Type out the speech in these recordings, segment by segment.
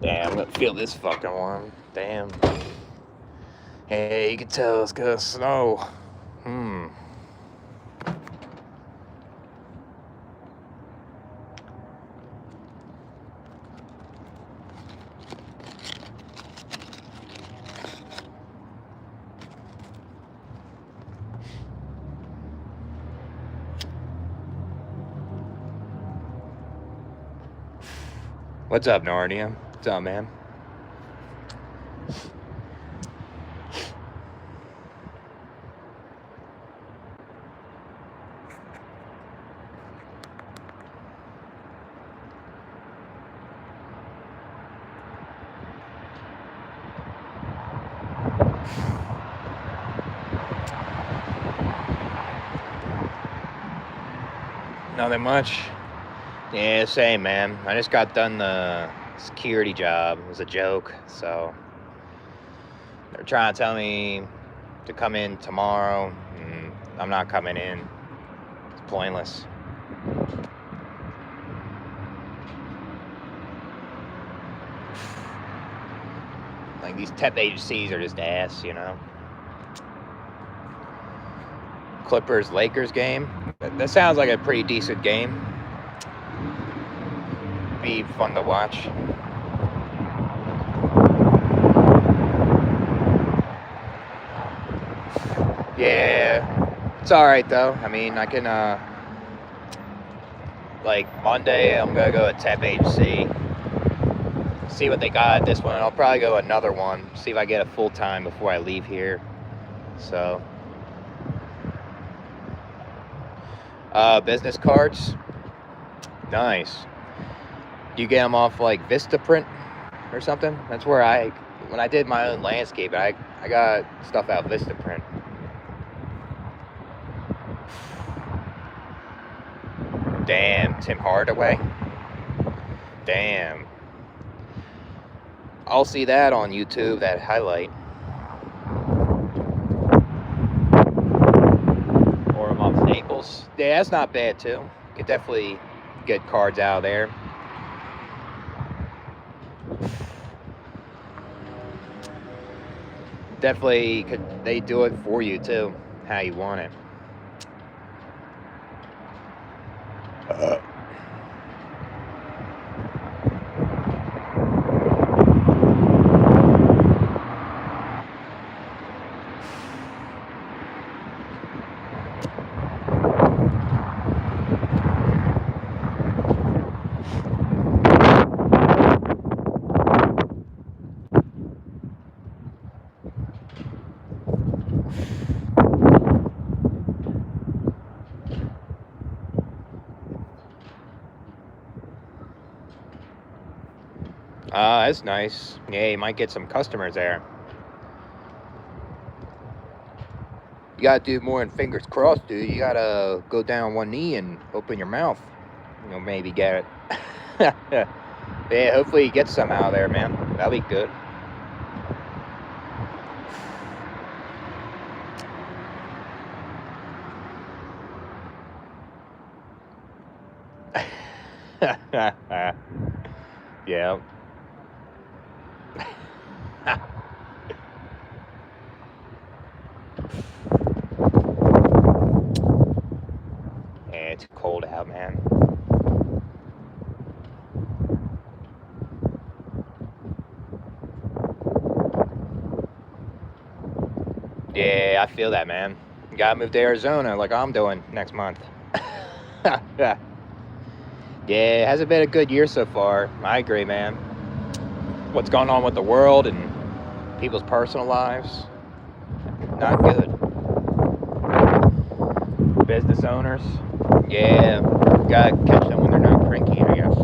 Damn, I'm gonna feel this fucking one. Damn. Hey, you can tell it's gonna snow. What's up, Narnia? What's up, man? Nothing much. Yeah, same, man. I just got done the security job. It was a joke, so they're trying to tell me to come in tomorrow, and I'm not coming in. It's pointless. Like, these temp agencies are just ass, you know? Clippers-Lakers game. That sounds like a pretty decent game. Be fun to watch. Yeah, it's all right though. I mean, I can like Monday, I'm gonna go to temp agency, see what they got. This one, I'll probably go another one, see if I get a full time before I leave here. So, business cards, nice. You get them off like Vistaprint or something? That's where when I did my own landscape, I got stuff out Vistaprint. Damn, Tim Hardaway. Damn. I'll see that on YouTube, that highlight. Or I'm on Staples. Yeah, that's not bad too. Could definitely get cards out of there. Definitely they do it for you too, how you want it. That's nice. Yeah, you might get some customers there. You gotta do more than fingers crossed, dude. You gotta go down one knee and open your mouth. You'll maybe get it. Yeah, hopefully you get some out of there, man. That'll be good. Yeah. Yeah, it's cold out, man. Yeah, I feel that, man. You gotta move to Arizona like I'm doing next month. Yeah, it hasn't been a good year so far. I agree, man. What's going on with the world and people's personal lives? Not good. Business owners, yeah, gotta catch them when they're not cranky, I guess.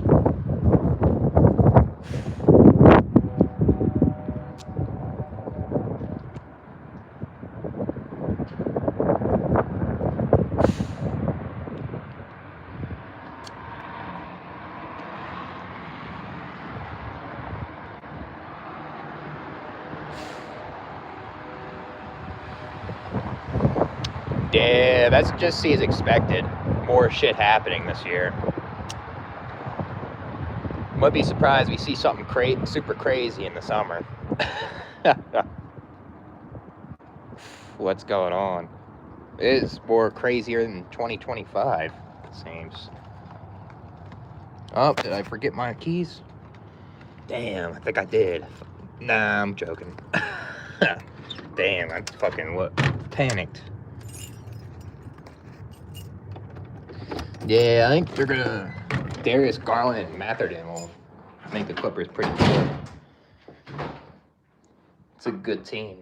Yeah, that's just as expected. More shit happening this year. Wouldn't be surprised we see something super crazy in the summer. What's going on? It is more crazier than 2025, it seems. Oh, did I forget my keys? Damn, I think I did. Nah, I'm joking. Damn, I fucking panicked. Yeah, I think they're gonna. Darius Garland and Matherton will make the Clippers pretty good. It's a good team.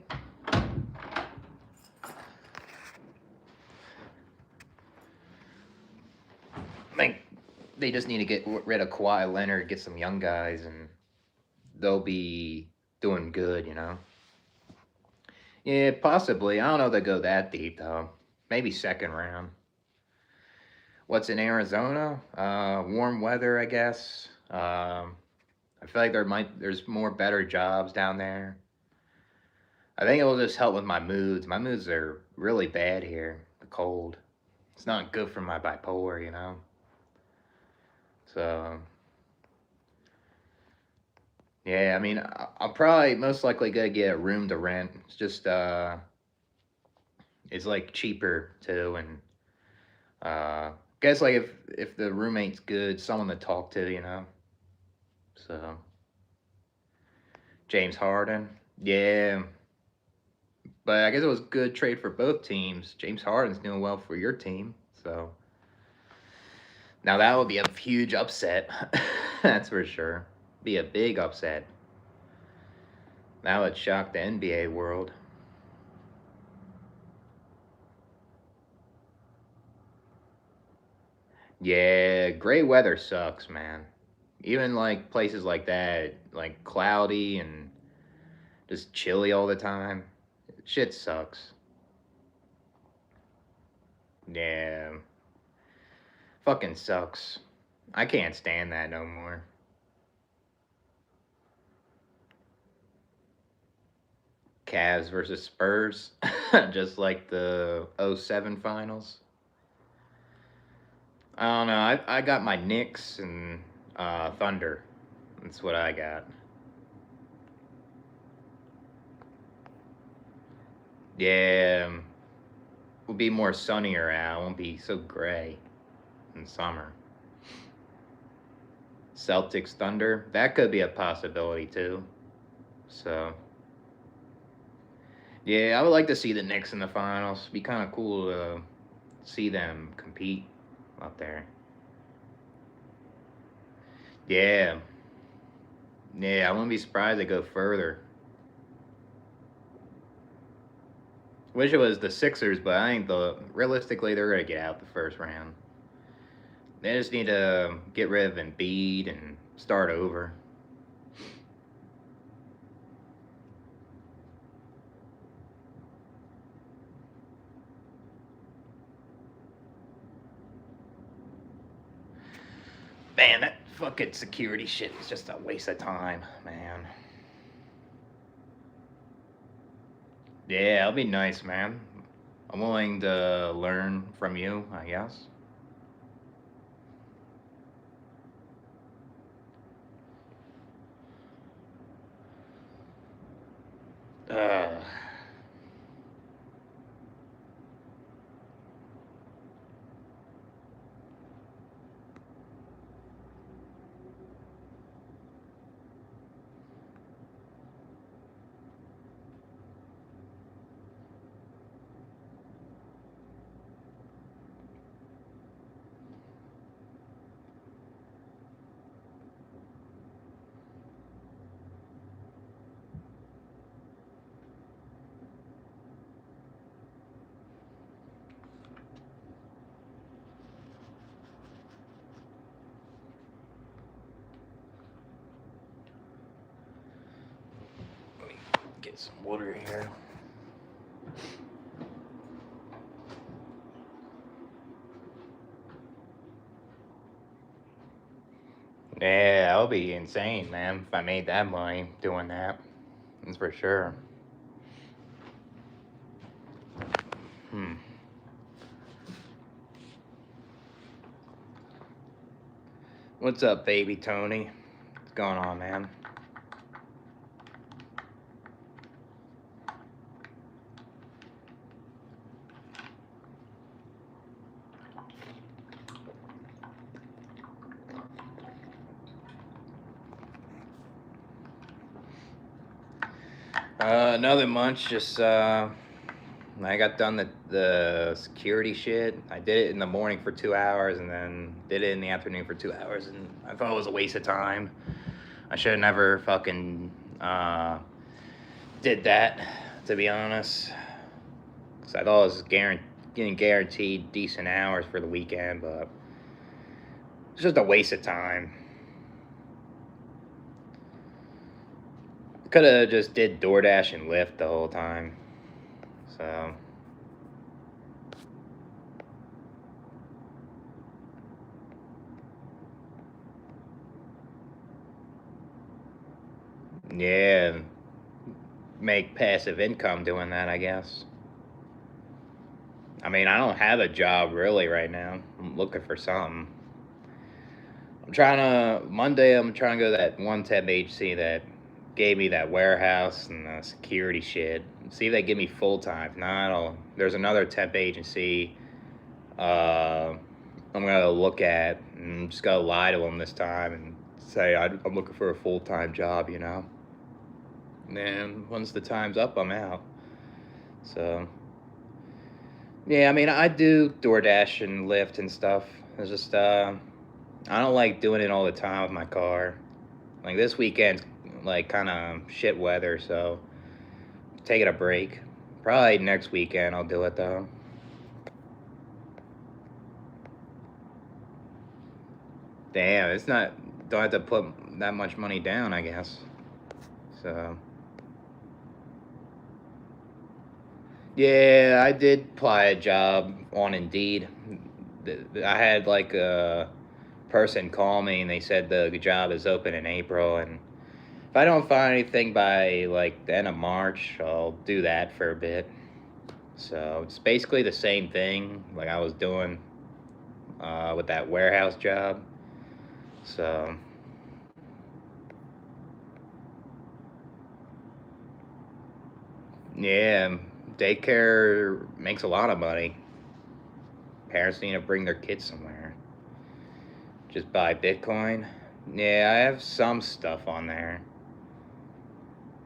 I think they just need to get rid of Kawhi Leonard, get some young guys, and they'll be doing good, you know? Yeah, possibly. I don't know if they go that deep, though. Maybe second round. What's in Arizona? Warm weather, I guess. I feel like there's more better jobs down there. I think it will just help with my moods. My moods are really bad here. The cold. It's not good for my bipolar, you know? So, yeah, I mean, I'll probably most likely gonna get a room to rent. It's just, it's like cheaper too. And, guess like if the roommate's good, someone to talk to, you know? So, James Harden. Yeah. But I guess it was a good trade for both teams. James Harden's doing well for your team. So, now that would be a huge upset. That's for sure. Be a big upset. That would shock the NBA world. Yeah, gray weather sucks, man. Even like places like that, like cloudy and just chilly all the time. Shit sucks. Yeah. Fucking sucks. I can't stand that no more. Cavs versus Spurs, just like the '07 finals. I don't know. I got my Knicks and Thunder. That's what I got. Yeah, will be more sunnier out. Won't be so gray in summer. Celtics Thunder, that could be a possibility too. So, yeah, I would like to see the Knicks in the finals. Be kind of cool to see them compete up there. Yeah, yeah, I wouldn't be surprised to go further. Wish it was the Sixers, but I think realistically they're gonna get out the first round. They just need to get rid of Embiid and start over. Man, that fucking security shit is just a waste of time, man. Yeah, it'll be nice, man. I'm willing to learn from you, I guess. Uh, let me get some water here. Yeah, that would be insane, man, if I made that money doing that. That's for sure. Hmm. What's up, baby Tony? going on, man? Another munch. Just I got done the security shit. I did it in the morning for 2 hours, and then did it in the afternoon for 2 hours, and I thought it was a waste of time. I should have never fucking did that, to be honest. Cause I thought I was getting guaranteed decent hours for the weekend, but it's just a waste of time. Could have just did DoorDash and Lyft the whole time. So yeah, make passive income doing that, I guess. I mean, I don't have a job really right now. I'm looking for something. Monday, I'm trying to go to that one temp agency that gave me that warehouse and the security shit. See if they give me full time. If not, there's another temp agency I'm going to look at, and I'm just going to lie to them this time and say I'm looking for a full time job, you know? And then once the time's up, I'm out. So, yeah, I mean, I do DoorDash and Lyft and stuff. It's just, I don't like doing it all the time with my car. Like this weekend's like kind of shit weather, so taking a break. Probably next weekend I'll do it though. Damn, it's not. Don't have to put that much money down, I guess. So. Yeah, I did apply a job on Indeed. I had like a person call me and they said the job is open in April, and if I don't find anything by like the end of March, I'll do that for a bit. So it's basically the same thing like I was doing with that warehouse job. So yeah, daycare makes a lot of money. Parents need to bring their kids somewhere. Just buy Bitcoin. Yeah, I have some stuff on there.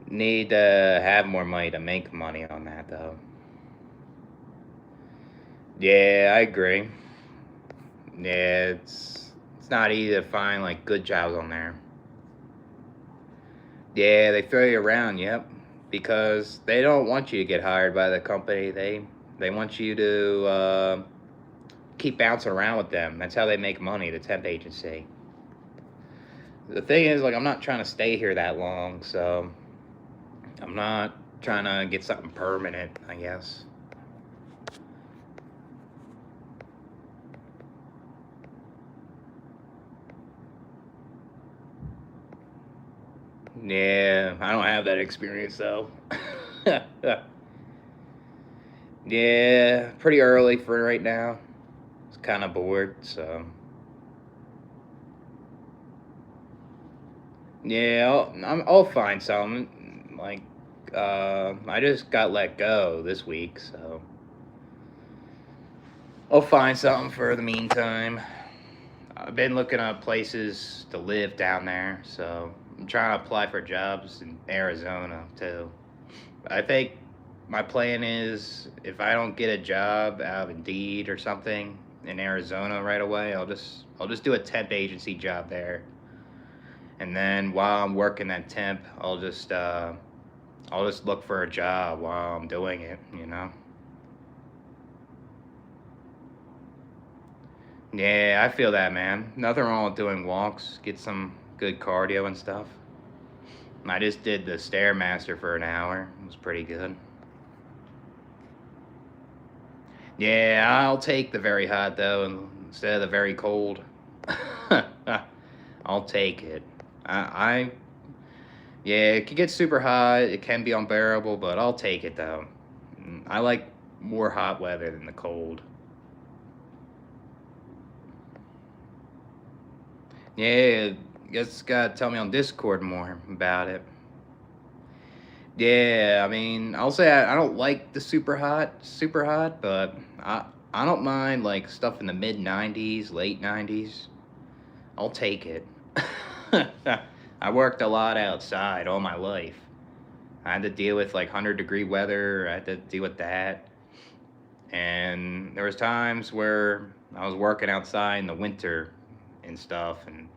Need to have more money to make money on that though. Yeah, I agree. Yeah, it's not easy to find like good jobs on there. Yeah, they throw you around, yep. Because they don't want you to get hired by the company. They want you to keep bouncing around with them. That's how they make money, the temp agency. The thing is, like, I'm not trying to stay here that long, so I'm not trying to get something permanent, I guess. Yeah, I don't have that experience though. Yeah, pretty early for right now. It's kind of bored, so yeah, I'll find something. Like, I just got let go this week, so I'll find something for the meantime. I've been looking up places to live down there, so I'm trying to apply for jobs in Arizona too. I think my plan is if I don't get a job out of Indeed or something in Arizona right away, I'll just do a temp agency job there, and then while I'm working that temp, I'll just look for a job while I'm doing it, you know. Yeah, I feel that, man. Nothing wrong with doing walks, get some good cardio and stuff. I just did the Stairmaster for an hour. It was pretty good. Yeah, I'll take the very hot though instead of the very cold. I'll take it. I yeah, it can get super hot. It can be unbearable, but I'll take it though. I like more hot weather than the cold. Yeah, Guess gotta tell me on Discord more about it. Yeah, I mean, I'll say I don't like the super hot, but I don't mind like stuff in the mid '90s, late '90s. I'll take it. I worked a lot outside all my life. I had to deal with like 100-degree weather. I had to deal with that, and there was times where I was working outside in the winter and stuff, and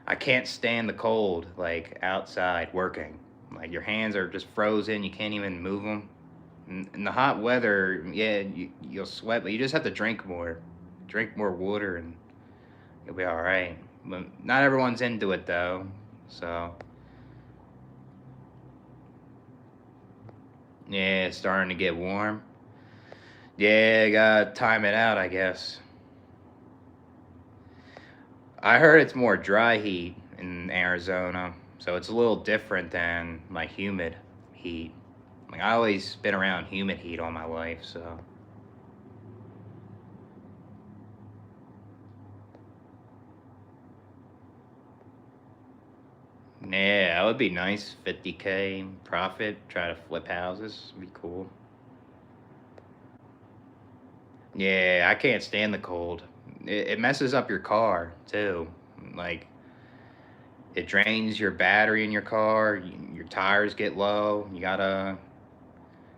I can't stand the cold, like outside working. Like your hands are just frozen. You can't even move them. In the hot weather, yeah, you'll sweat, but you just have to drink more. Drink more water, and you'll be all right. But not everyone's into it though. So yeah, it's starting to get warm. Yeah, gotta time it out, I guess. I heard it's more dry heat in Arizona, so it's a little different than like humid heat. Like I always been around humid heat all my life, so yeah, that would be nice. 50K profit. Try to flip houses. Be cool. Yeah, I can't stand the cold. It messes up your car too. Like it drains your battery in your car. Your tires get low. You gotta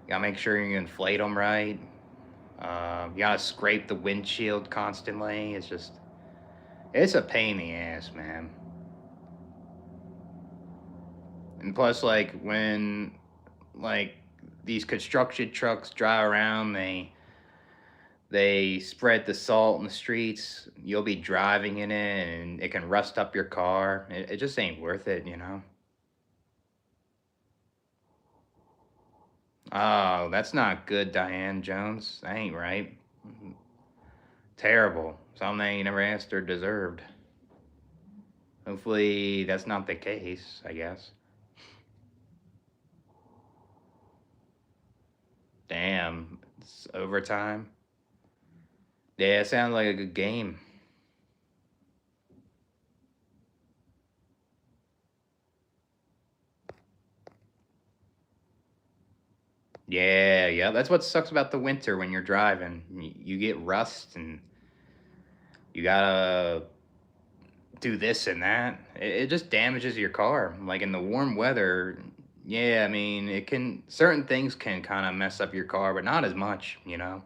make sure you inflate them right. You gotta scrape the windshield constantly. It's a pain in the ass, man. And plus, like when like these construction trucks drive around, they spread the salt in the streets. You'll be driving in it, and it can rust up your car. It just ain't worth it, you know. Oh, that's not good, Diane Jones. That ain't right. Terrible. Something you never asked or deserved. Hopefully, that's not the case, I guess. Damn, it's overtime. Yeah, it sounds like a good game. Yeah, yeah, that's what sucks about the winter when you're driving. You get rust and you gotta do this and that. It just damages your car. Like in the warm weather, yeah, I mean, certain things can kind of mess up your car, but not as much, you know?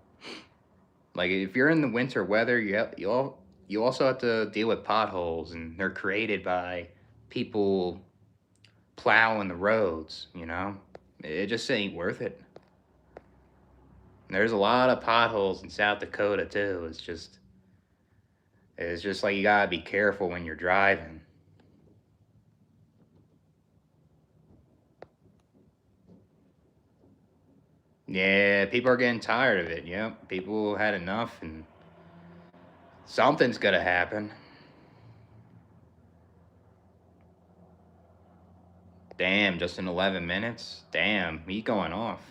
Like if you're in the winter weather, you also have to deal with potholes, and they're created by people plowing the roads, you know? It just ain't worth it. There's a lot of potholes in South Dakota too. It's just like you gotta be careful when you're driving. Yeah, people are getting tired of it. Yep, people had enough, and something's gonna happen. Damn, just in 11 minutes? Damn, he going off.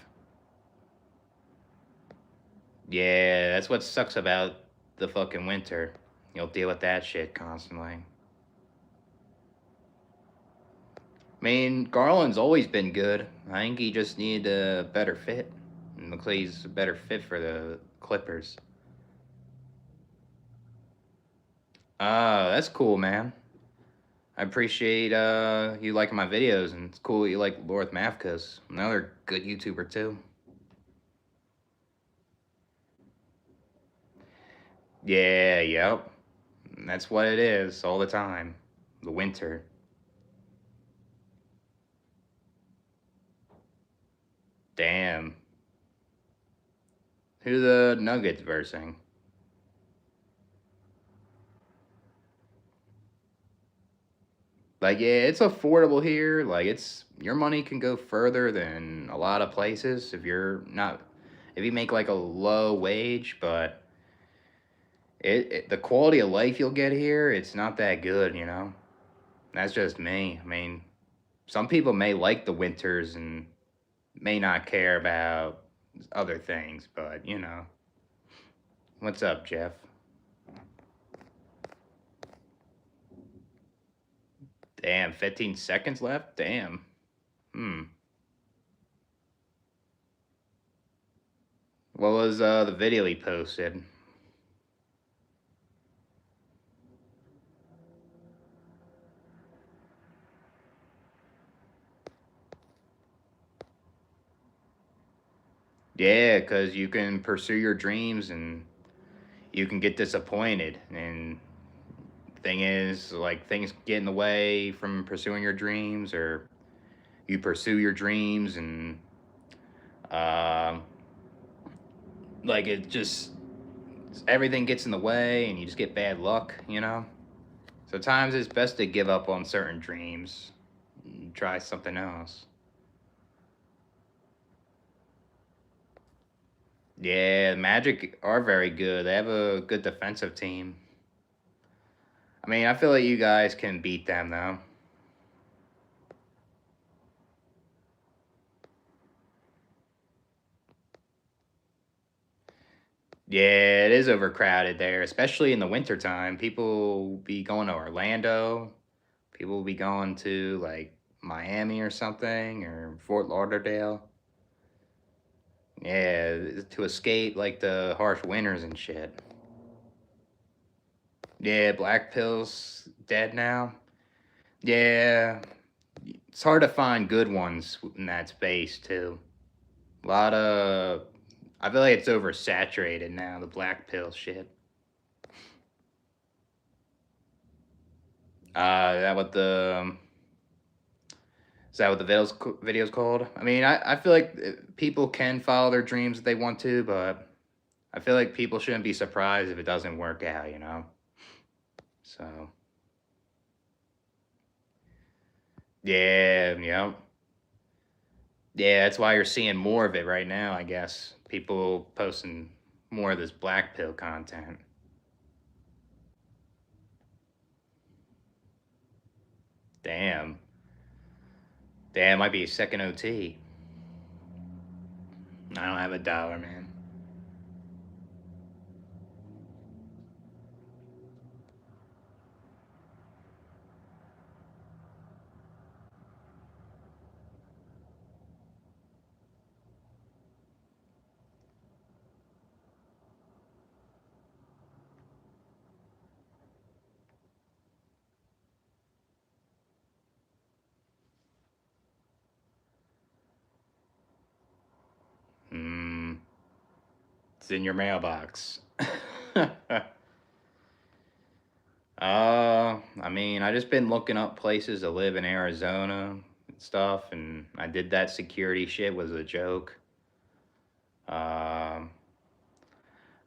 Yeah, that's what sucks about the fucking winter. You'll deal with that shit constantly. I mean, Garland's always been good. I think he just needed a better fit. And looks like he's a better fit for the Clippers. That's cool, man. I appreciate you liking my videos, and it's cool you like Lord Mafkas. Another good YouTuber too. Yeah, yep. That's what it is all the time. The winter. Damn. Who the Nuggets versing? Like, yeah, it's affordable here. Like, your money can go further than a lot of places if you make like a low wage, but the quality of life you'll get here, it's not that good, you know? That's just me. I mean, some people may like the winters and may not care about other things, but you know. What's up, Jeff? Damn, 15 seconds left? Damn. Hmm. What was the video he posted? Yeah, because you can pursue your dreams and you can get disappointed. And thing is, like, things get in the way from pursuing your dreams, or you pursue your dreams and, um, like, it just, everything gets in the way and you just get bad luck, you know? Sometimes it's best to give up on certain dreams and try something else. Yeah, Magic are very good. They have a good defensive team. I mean, I feel like you guys can beat them though. Yeah, it is overcrowded there, especially in the wintertime. People be going to Orlando. People will be going to like Miami or something or Fort Lauderdale. Yeah, to escape like the harsh winters and shit. Yeah, Black Pill's dead now. Yeah, it's hard to find good ones in that space too. A lot of, I feel like it's oversaturated now. The Black Pill shit. That what the is that what the video's called? I mean, I feel like people can follow their dreams if they want to, but I feel like people shouldn't be surprised if it doesn't work out, you know? So, yeah, yeah. Yeah, that's why you're seeing more of it right now, I guess. People posting more of this black pill content. Damn. Damn, might be a second OT. I don't have $1, man. Hmm. It's in your mailbox. I mean, I just been looking up places to live in Arizona and stuff, and I did that security shit was a joke. Um,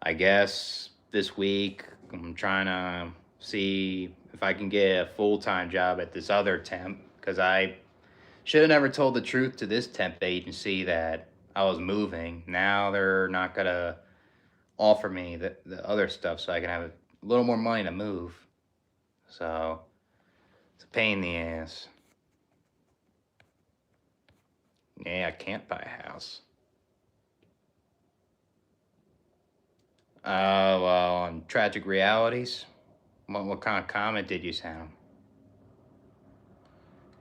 I guess this week I'm trying to see if I can get a full-time job at this other temp because I should have never told the truth to this temp agency that I was moving. Now they're not gonna offer me the other stuff so I can have a little more money to move. So it's a pain in the ass. Yeah, I can't buy a house. Well, on Tragic Realities, what kind of comment did you send?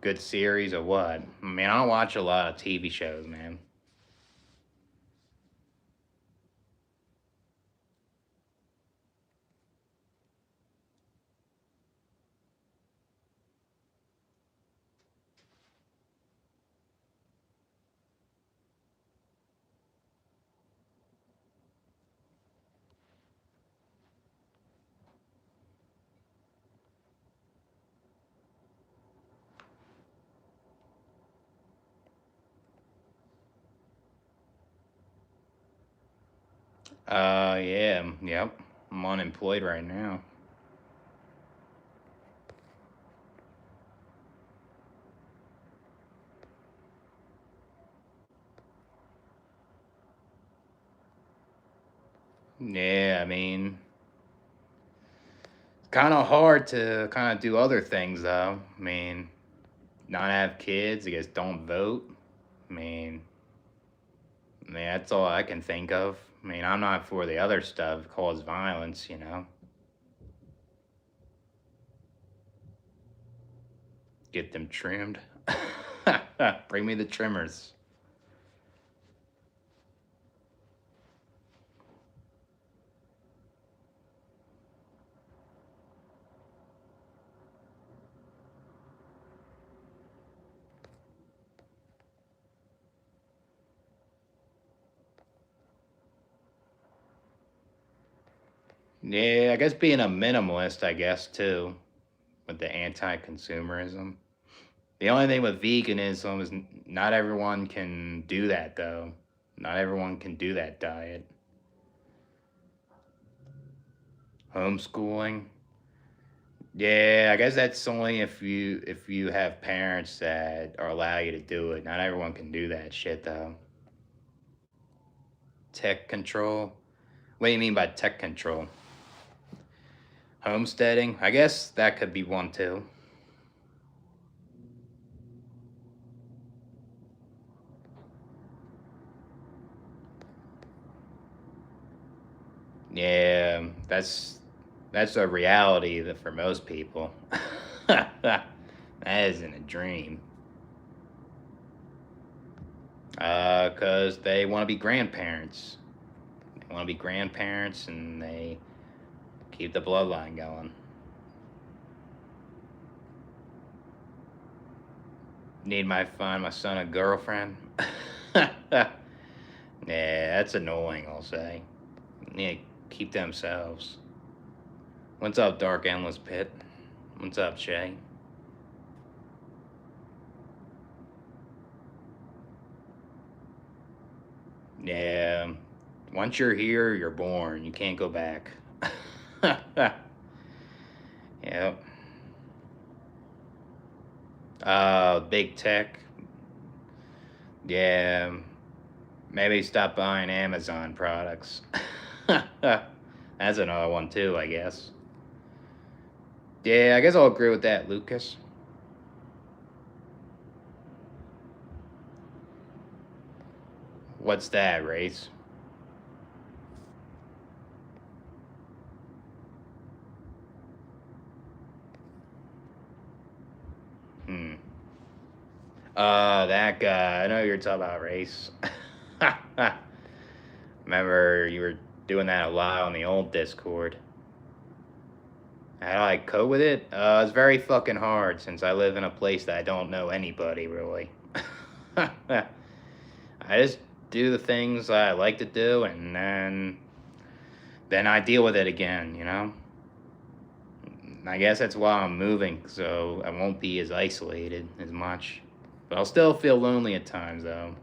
Good series or what? I mean, I don't watch a lot of TV shows, man. Yeah, yep. I'm unemployed right now. Yeah, I mean, it's kind of hard to kind of do other things, though. I mean, not have kids, I guess don't vote. I mean, that's all I can think of. I mean, I'm not for the other stuff, cause violence, you know. Get them trimmed. Bring me the trimmers. Yeah, I guess being a minimalist, I guess, too, with the anti consumerism. The only thing with veganism is not everyone can do that, though. Not everyone can do that diet. Homeschooling. Yeah, I guess that's only if you have parents that are allow you to do it. Not everyone can do that shit though. Tech control. What do you mean by tech control? Homesteading. I guess that could be one too. Yeah, that's a reality that for most people. That isn't a dream. Cause they want to be grandparents. They want to be grandparents, and they keep the bloodline going. Need my find my son a girlfriend. Yeah, that's annoying. I'll say. Need to keep to themselves. What's up, Dark Endless Pit? What's up, Shay? Yeah. Once you're here, you're born. You can't go back. Yep. Big tech. Yeah. Maybe stop buying Amazon products. That's another one too, I guess. Yeah, I guess I'll agree with that, Lucas. What's that, Race? Hmm. That guy. I know you're talking about, Race. Remember, you were doing that a lot on the old Discord. How do I cope with it? It's very fucking hard since I live in a place that I don't know anybody really. I just do the things I like to do, and then I deal with it again. I guess that's why I'm moving, so I won't be as isolated as much. But I'll still feel lonely at times, though.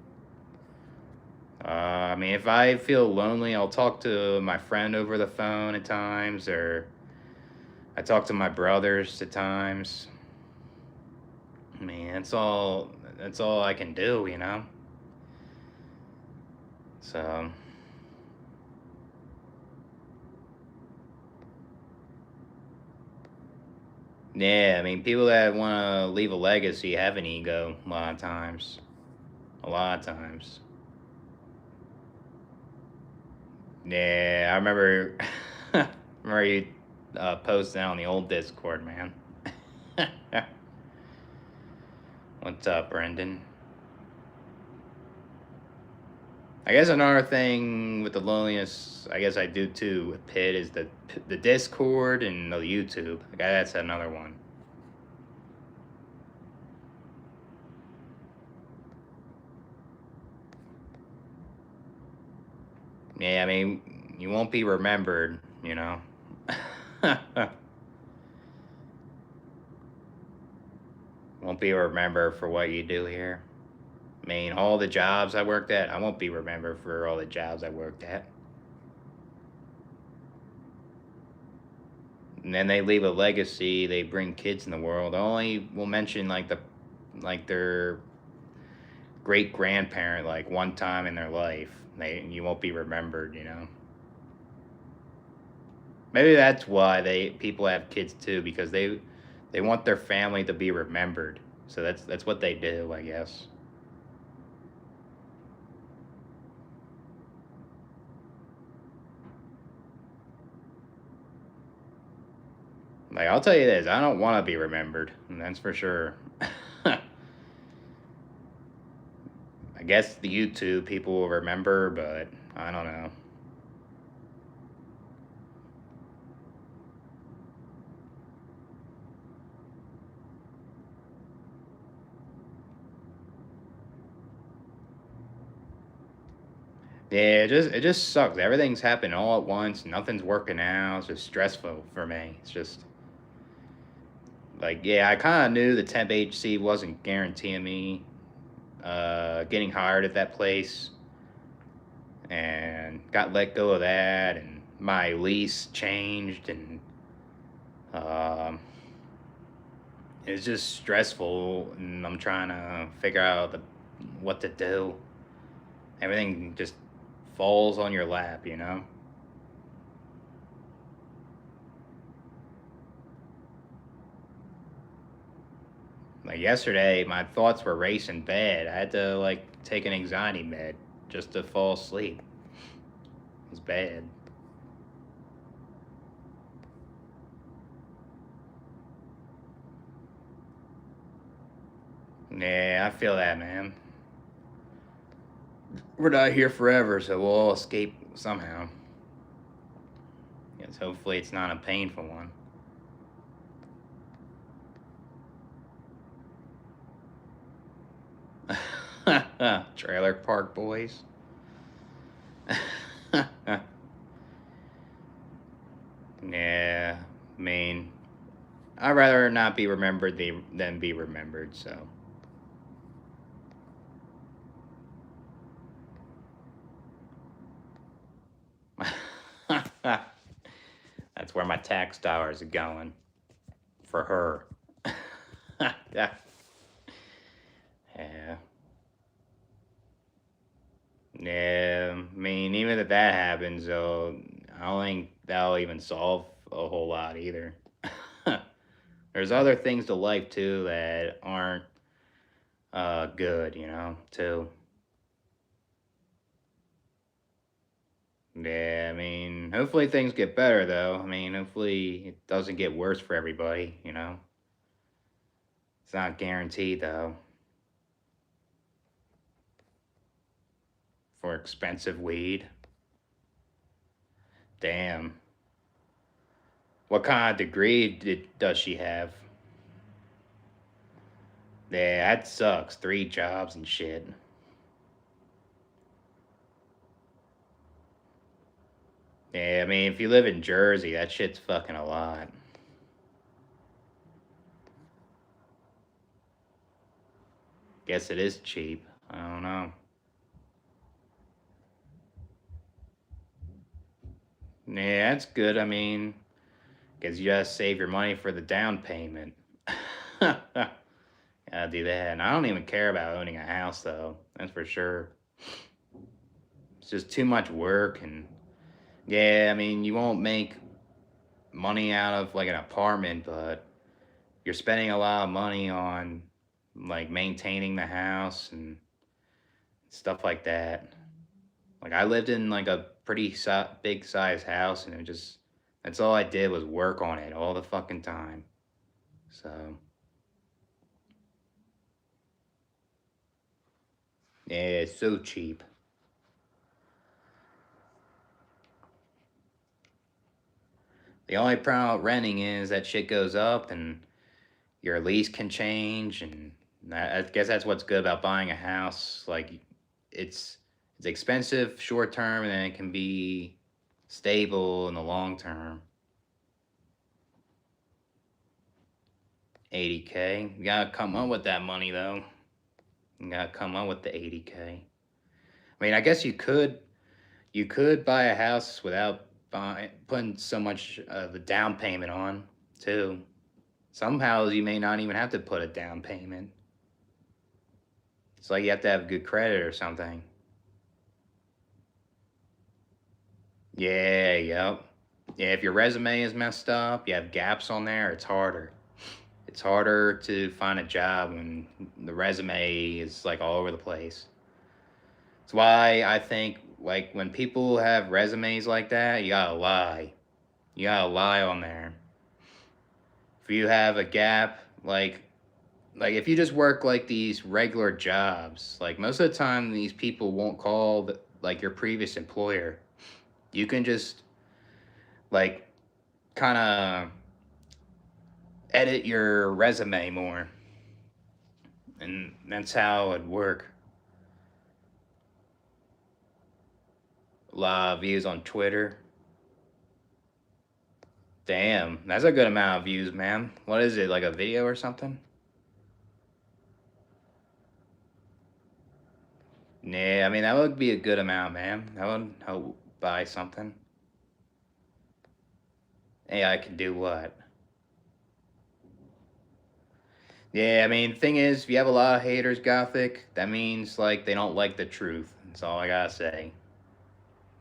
I mean, if I feel lonely, I'll talk to my friend over the phone at times, or I talk to my brothers at times. I mean, That's all I can do. So yeah, I mean, people that want to leave a legacy have an ego a lot of times. A lot of times. Yeah, I remember. Remember you posting on the old Discord, man. What's up, Brendan? I guess another thing with the loneliness, I guess I do too with Pit is the Discord and the YouTube. That's another one. Yeah, I mean, you won't be remembered. Won't be remembered for what you do here. I mean, all the jobs I worked at, I won't be remembered for all the jobs I worked at. And then they leave a legacy. They bring kids in the world. Only will mention like their great grandparent like one time in their life. You won't be remembered. Maybe that's why they people have kids too, because they want their family to be remembered. So that's what they do, I guess. Like, I'll tell you this, I don't want to be remembered, and that's for sure. I guess the YouTube people will remember, but I don't know. Yeah, it just sucks. Everything's happening all at once. Nothing's working out. It's just stressful for me. It's just like, yeah, I kind of knew the temp agency wasn't guaranteeing me getting hired at that place, and got let go of that, and my lease changed, and um, it's just stressful, and I'm trying to figure out what to do. Everything just falls on your lap, you know? Like yesterday, my thoughts were racing bad. I had to like take an anxiety med just to fall asleep. It was bad. Yeah, I feel that, man. We're not here forever, so we'll all escape somehow. Yes, hopefully it's not a painful one. Trailer Park Boys. Yeah, I mean, I'd rather not be remembered than be remembered, so. That's where my tax dollars are going. For her. Yeah. Yeah. Yeah. I mean, even if that happens, though, I don't think that'll even solve a whole lot either. There's other things to life, too, that aren't good, too. Yeah, I mean, hopefully things get better, though. I mean, hopefully it doesn't get worse for everybody. It's not guaranteed, though, for expensive weed. Damn. What kind of degree does she have? Yeah, that sucks. 3 jobs and shit. Yeah, I mean, if you live in Jersey, that shit's fucking a lot. Guess it is cheap. I don't know. Yeah, that's good. I mean, guess you gotta save your money for the down payment. Gotta do that. And I don't even care about owning a house, though. That's for sure. It's just too much work. And yeah, I mean, you won't make money out of like an apartment, but you're spending a lot of money on like maintaining the house and stuff like that. Like I lived in like a pretty big size house, and it just that's all I did was work on it all the fucking time. So yeah, it's so cheap. The only problem with renting is that shit goes up, and your lease can change, and I guess that's what's good about buying a house. Like it's it's expensive short term, and then it can be stable in the long term. 80K. You gotta come up with that money though. You gotta come up with the 80K. I mean, I guess you could buy a house without putting so much of a down payment on too. Some houses you may not even have to put a down payment. It's like you have to have good credit or something. Yeah, yep. Yeah, if your resume is messed up, you have gaps on there, it's harder. It's harder to find a job when the resume is like all over the place. That's why I think like when people have resumes like that, you gotta lie. You gotta lie on there. if you have a gap, like if you just work like these regular jobs, like most of the time these people won't call like your previous employer. You can just like kind of edit your resume more, and that's how it'd work. A lot of views on Twitter. Damn, that's a good amount of views, man. What is it, like a video or something? Yeah, I mean, that would be a good amount, man. That would help buy something. AI can do what? Yeah, I mean, thing is, if you have a lot of haters, Gothic, that means, like, they don't like the truth. That's all I gotta say.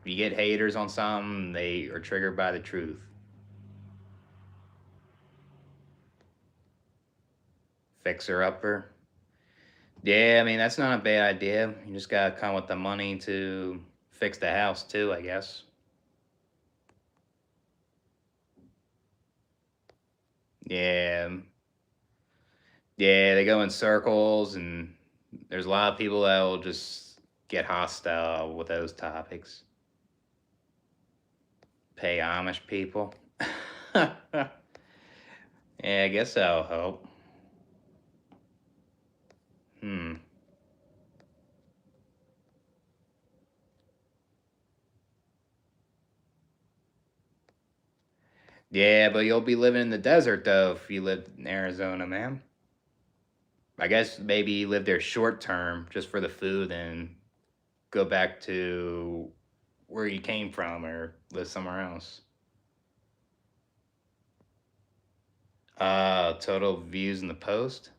If you get haters on something, they are triggered by the truth. Fixer upper. Yeah, I mean, that's not a bad idea. You just gotta come with the money to fix the house, too, I guess. Yeah, yeah, they go in circles, and there's a lot of people that will just get hostile with those topics. Pay Amish people. Yeah, I guess that'll help. Hmm. Yeah, but you'll be living in the desert though if you live in Arizona, man. I guess maybe you live there short term just for the food and go back to where you came from or live somewhere else. Total views in the post.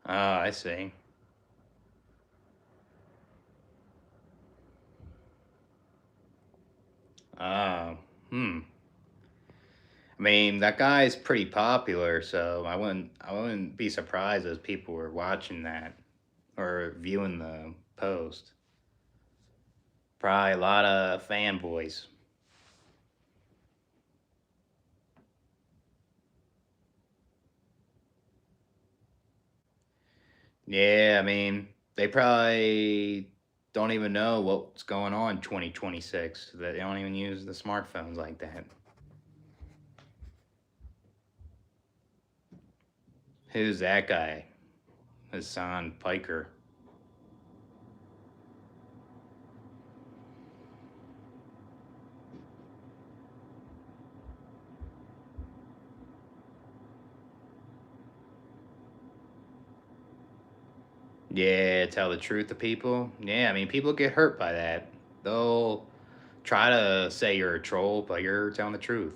I see. Uh, hmm. I mean, that guy is pretty popular, so I wouldn't be surprised if people were watching that or viewing the post. Probably a lot of fanboys. Yeah, I mean, they probably don't even know what's going on in 2026. They don't even use the smartphones like that. Who's that guy? Hassan Piker. Yeah, tell the truth to people. Yeah, I mean, people get hurt by that. They'll try to say you're a troll, but you're telling the truth.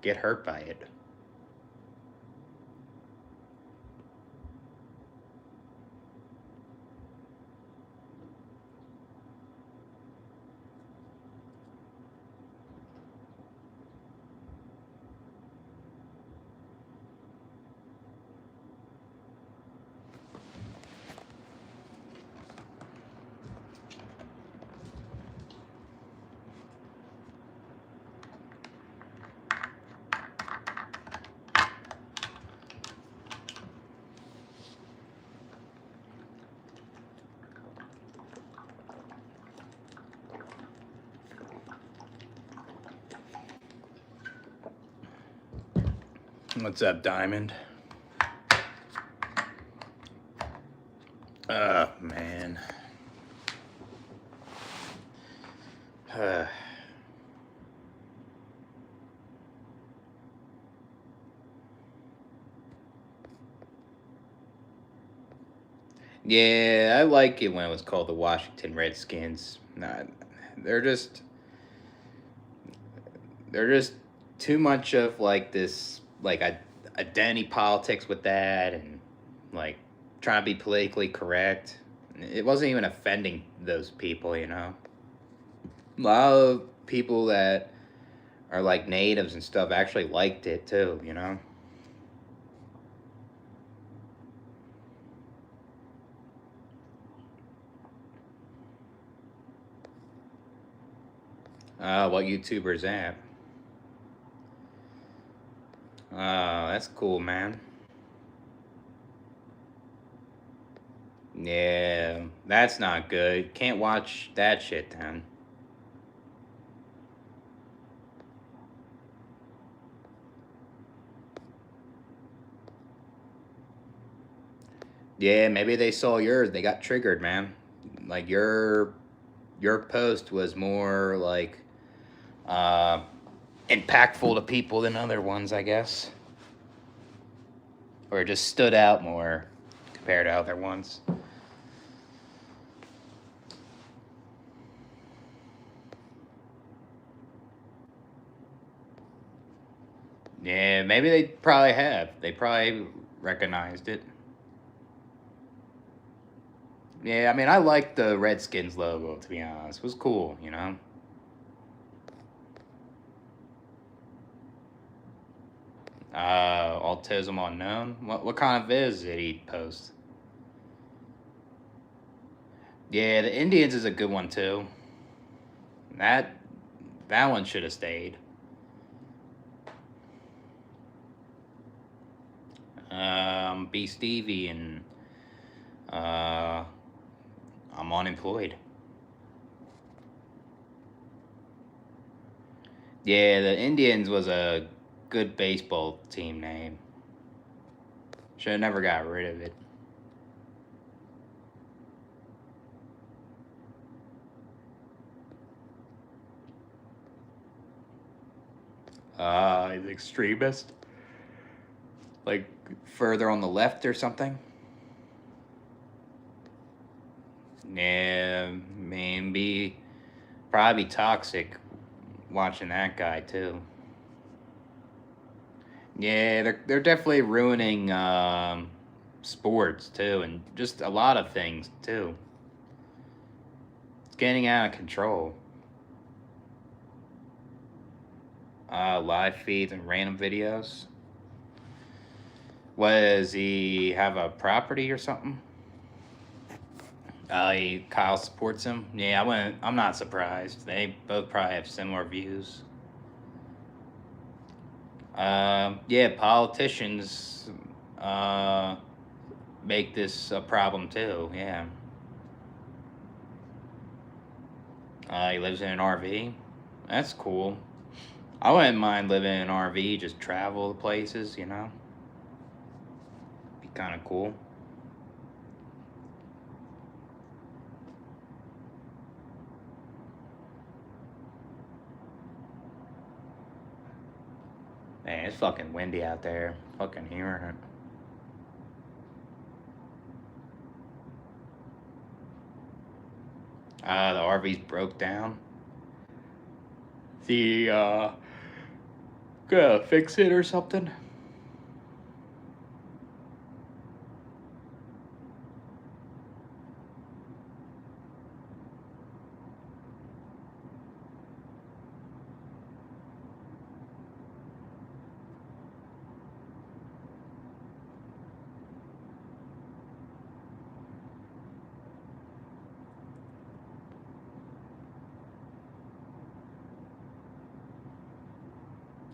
Get hurt by it. What's up, Diamond? Oh, man. Yeah, I like it when it was called the Washington Redskins. Not, they're just they're just too much of like this like identity politics with that and like trying to be politically correct. It wasn't even offending those people, you know. A lot of people that are like natives and stuff actually liked it too, you know. What YouTubers at? That's cool, man. Yeah, that's not good. Can't watch that shit then. Yeah, maybe they saw yours. They got triggered, man. Like your post was more like uh impactful to people than other ones, I guess. Or it just stood out more compared to other ones. Yeah, maybe they probably have. They probably recognized it. Yeah, I mean, I like the Redskins logo, to be honest. It was cool, you know? Autism unknown. What kind of viz did he post? Yeah, the Indians is a good one too. That that one should have stayed. Bstevie and uh, I'm unemployed. Yeah, the Indians was a good baseball team name. Should have never got rid of it. He's extremist. Like further on the left or something. Yeah, maybe probably toxic watching that guy too. Yeah, they're definitely ruining sports too, and just a lot of things too. It's getting out of control. Live feeds and random videos. What does he have a property or something? Kyle supports him. Yeah, I'm not surprised. They both probably have similar views. Yeah, politicians make this a problem too. Yeah. He lives in an RV. That's cool. I wouldn't mind living in an RV, just travel to places, you know? Be kind of cool. Man, it's fucking windy out there. Fucking hearing it. The RV's broke down. The, gotta fix it or something?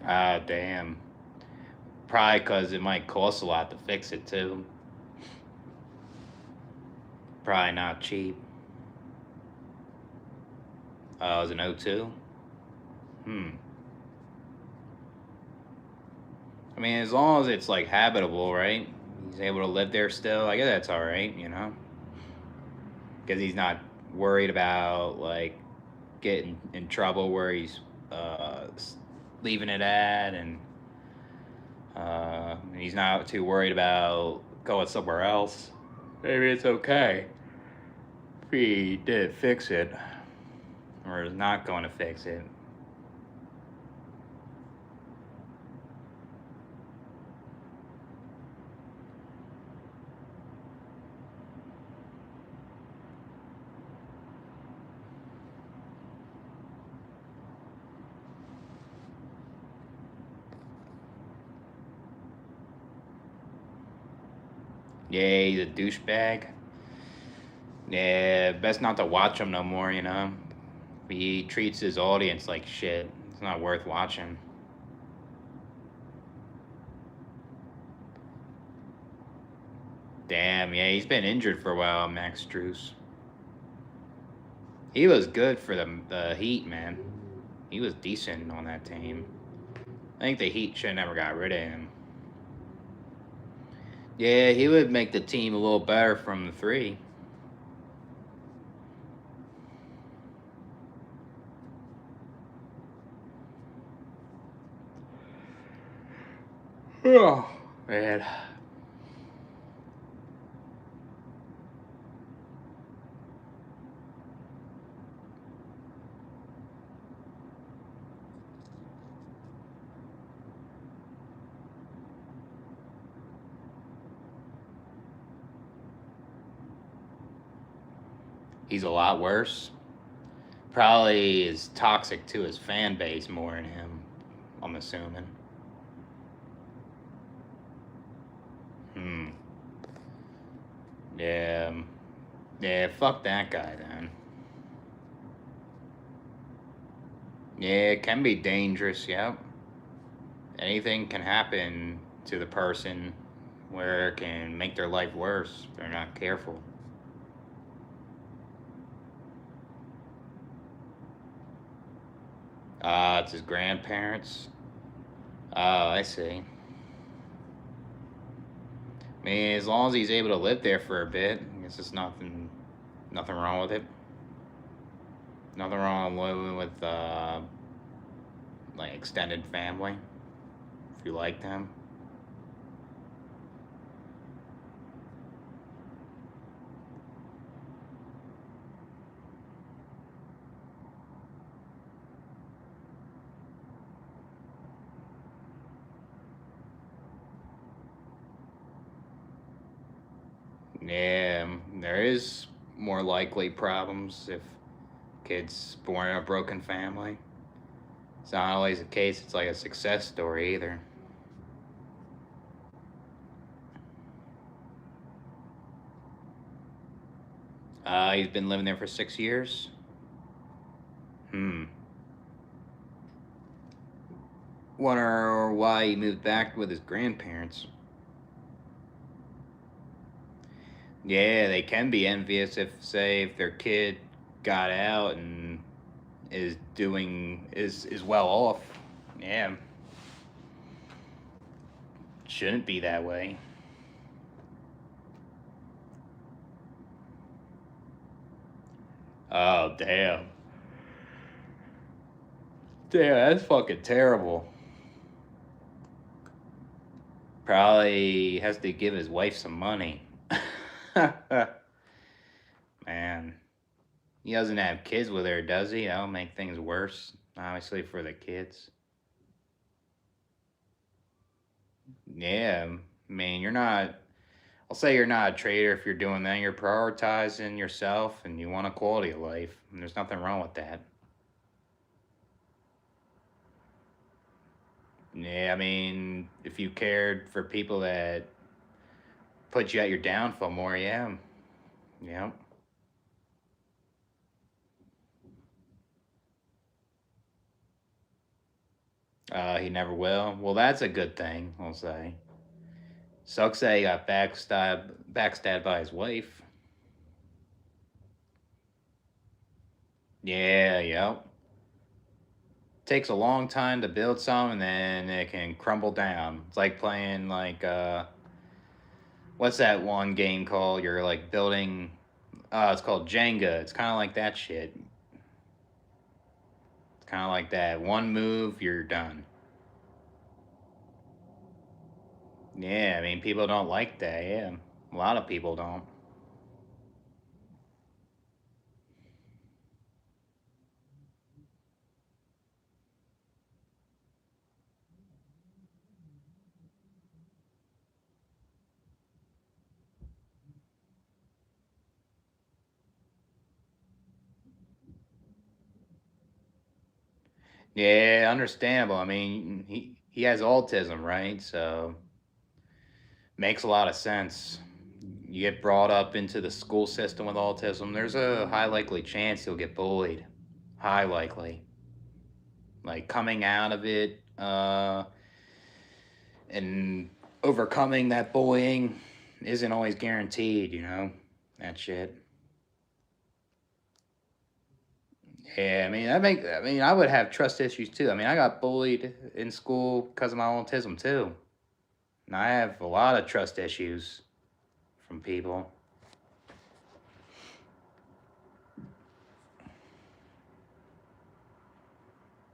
Ah, damn. Probably because it might cost a lot to fix it too. Probably not cheap. Oh, it was an O2? Hmm. I mean, as long as it's like habitable, right? He's able to live there still. I guess that's all right, you know, because he's not worried about like getting in trouble where he's uh, leaving it at, and he's not too worried about going somewhere else. Maybe it's okay if he did fix it, or is not going to fix it. Yeah, he's a douchebag. Yeah, best not to watch him no more, you know? He treats his audience like shit. It's not worth watching. Damn, yeah, he's been injured for a while, Max Struess. He was good for the Heat, man. He was decent on that team. I think the Heat should have never got rid of him. Yeah, he would make the team a little better from the three. Oh, man. He's a lot worse. Probably is toxic to his fan base more than him, I'm assuming. Hmm. Yeah. Yeah, fuck that guy then. Yeah, it can be dangerous, yep. Anything can happen to the person where it can make their life worse if they're not careful. It's his grandparents. Oh, I see. I mean, as long as he's able to live there for a bit, I guess there's nothing wrong with it. Nothing wrong with living with like extended family if you like them. Yeah, there is more likely problems if kids born in a broken family. It's not always the case. It's like a success story either. He's been living there for 6 years. Hmm. Wonder why he moved back with his grandparents. Yeah, they can be envious if, say, if their kid got out and is well off. Yeah, shouldn't be that way. Oh damn. Damn, that's fucking terrible. Probably has to give his wife some money. Man, he doesn't have kids with her, does he? That'll make things worse, obviously, for the kids. Yeah, I mean, you're not. I'll say you're not a trader if you're doing that. You're prioritizing yourself and you want a quality of life. And there's nothing wrong with that. Yeah, I mean, if you cared for people that put you at your downfall more, yeah. Yeah. He never will. Well, that's a good thing, I'll say. Sucks that he got backstabbed by his wife. Yeah, yep. Takes a long time to build something and then it can crumble down. It's like playing like what's that one game called? You're like building it's called Jenga. It's kinda like that shit. It's kinda like that. One move, you're done. Yeah, I mean people don't like that, yeah. A lot of people don't. Yeah, understandable. I mean, he has autism, right? So makes a lot of sense. You get brought up into the school system with autism, there's a high likely chance you'll get bullied. High likely. Like coming out of it and overcoming that bullying isn't always guaranteed, that shit. Yeah, I would have trust issues too. I mean, I got bullied in school because of my autism too. And I have a lot of trust issues from people.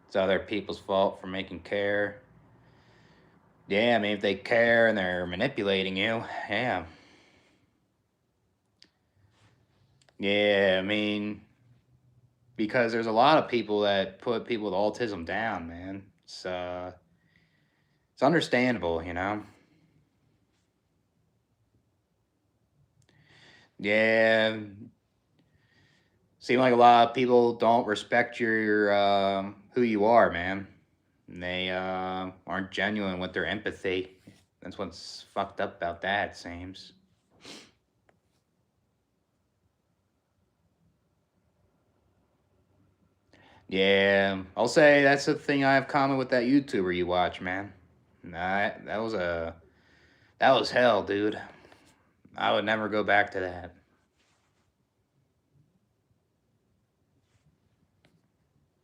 It's other people's fault for making care. Yeah, I mean, if they care and they're manipulating you, yeah. Yeah, I mean, because there's a lot of people that put people with autism down, man. It's understandable. Yeah, seem like a lot of people don't respect your who you are, man. And they aren't genuine with their empathy. That's what's fucked up about that, it seems. Yeah, I'll say that's the thing I have common with that YouTuber you watch, man. That was hell, dude. I would never go back to that.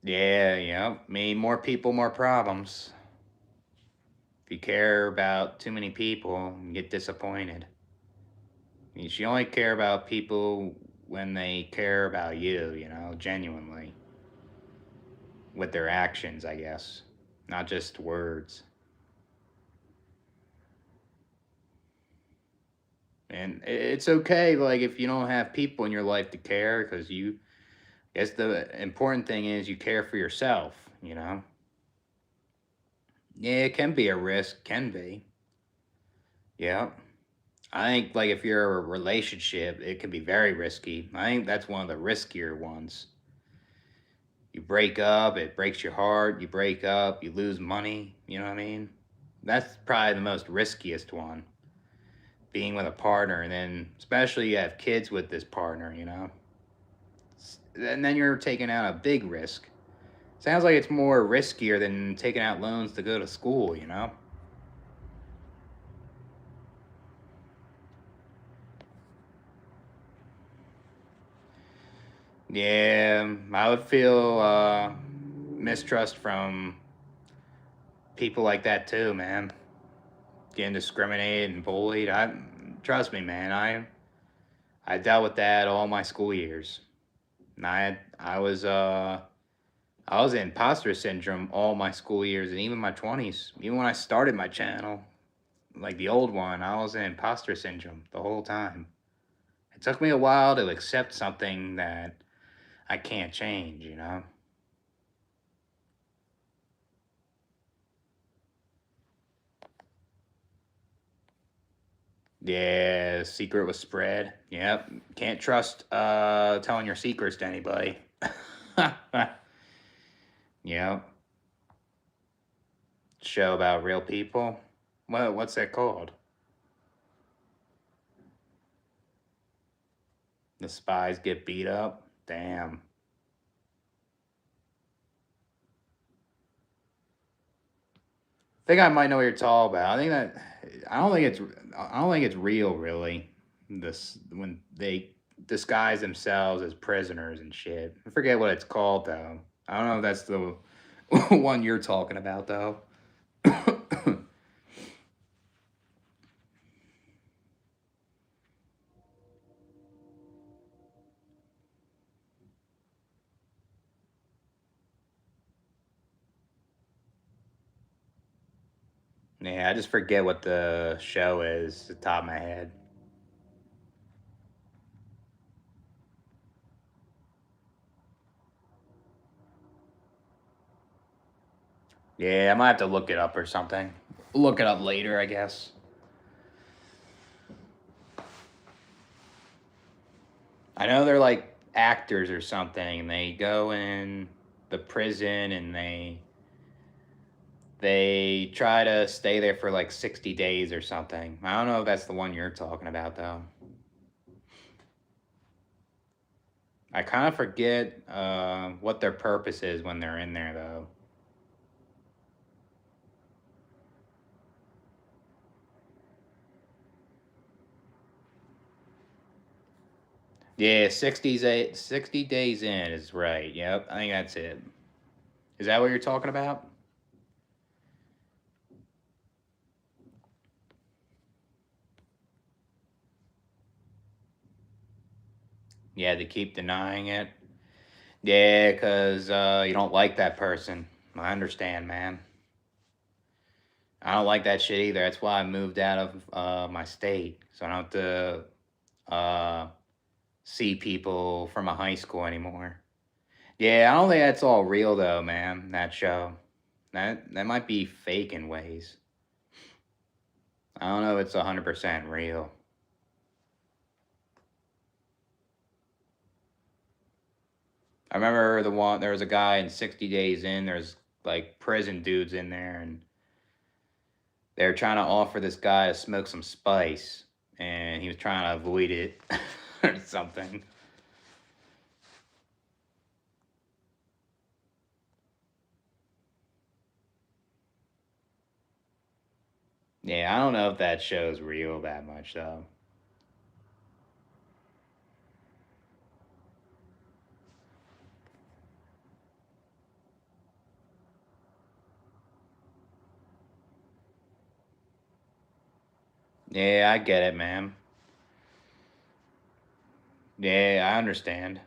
Yeah. I mean, more people, more problems. If you care about too many people, you get disappointed. You should only care about people when they care about you, genuinely. With their actions, I guess. Not just words. And it's okay, like, if you don't have people in your life to care, because I guess the important thing is you care for yourself. Yeah, it can be a risk, can be. Yeah. I think, like, if you're in a relationship, it can be very risky. I think that's one of the riskier ones. You break up, it breaks your heart. You break up, you lose money. You know what I mean? That's probably the most riskiest one. Being with a partner, and then especially you have kids with this partner. And then you're taking out a big risk. Sounds like it's more riskier than taking out loans to go to school. Yeah, I would feel mistrust from people like that too, man. Getting discriminated and bullied. Trust me, man. I dealt with that all my school years. And I was in imposter syndrome all my school years and even my 20s. Even when I started my channel, like the old one, I was in imposter syndrome the whole time. It took me a while to accept something that I can't change. Yeah, secret was spread. Yep. Can't trust telling your secrets to anybody. Yep. Show about real people. What's that called? The spies get beat up. Damn. I think I might know what you're talking about. I don't think it's real really. This when they disguise themselves as prisoners and shit. I forget what it's called though. I don't know if that's the one you're talking about though. Yeah, I just forget what the show is at the top of my head. Yeah, I might have to look it up or something. Look it up later, I guess. I know they're like actors or something, and they go in the prison and they try to stay there for like 60 days or something. I don't know if that's the one you're talking about though. I kind of forget what their purpose is when they're in there though. Yeah, 60 days in is right. Yep, I think that's it. Is that what you're talking about? Yeah, they keep denying it. Yeah, because you don't like that person. I understand, man. I don't like that shit either. That's why I moved out of my state. So I don't have to uh, see people from a high school anymore. Yeah, I don't think that's all real though, man. That show. That might be fake in ways. I don't know if it's 100% real. I remember the one there was a guy in 60 Days In. There's like prison dudes in there, and they were trying to offer this guy to smoke some spice, and he was trying to avoid it or something. Yeah, I don't know if that show's real that much though. Yeah, I get it, man. Yeah, I understand.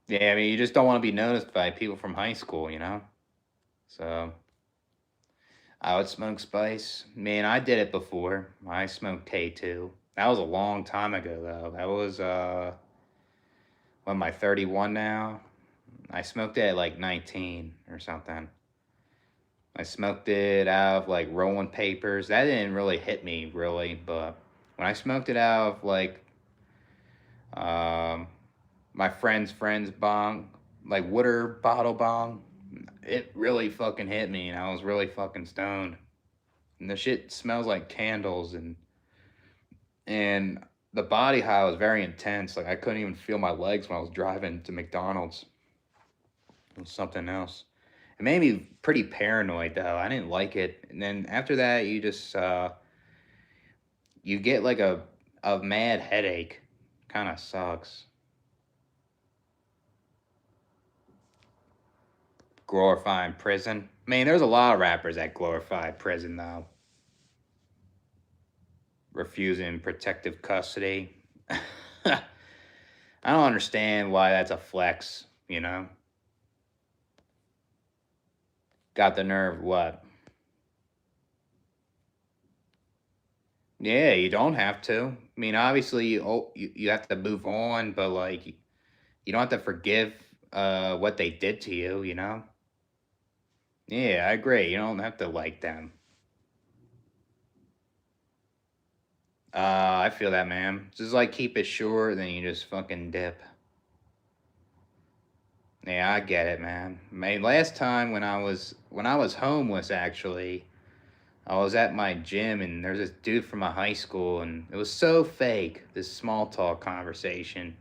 Yeah, I mean, you just don't want to be noticed by people from high school, you know? So I would smoke spice. Man, I did it before. I smoked K too. That was a long time ago though. That was what am I 31 now? I smoked it at like 19 or something. I smoked it out of like rolling papers. That didn't really hit me really, but when I smoked it out of like um my friend's bong, like water bottle bong, it really fucking hit me and I was really fucking stoned. And the shit smells like candles and the body high was very intense. Like I couldn't even feel my legs when I was driving to McDonald's. It was something else. It made me pretty paranoid though. I didn't like it. And then after that, you just you get like a mad headache. Kind of sucks. Glorifying prison. I mean, there's a lot of rappers that glorify prison though. Refusing protective custody. I don't understand why that's a flex. You know, got the nerve. What? Yeah, you don't have to. I mean, obviously, you have to move on, but like, you don't have to forgive what they did to you. You know? Yeah, I agree. You don't have to like them. I feel that, man. Just like keep it short, then you just fucking dip. Yeah, I get it, man. Man, last time when I was homeless, actually, I was at my gym and there's this dude from my high school, and it was so fake. This small talk conversation.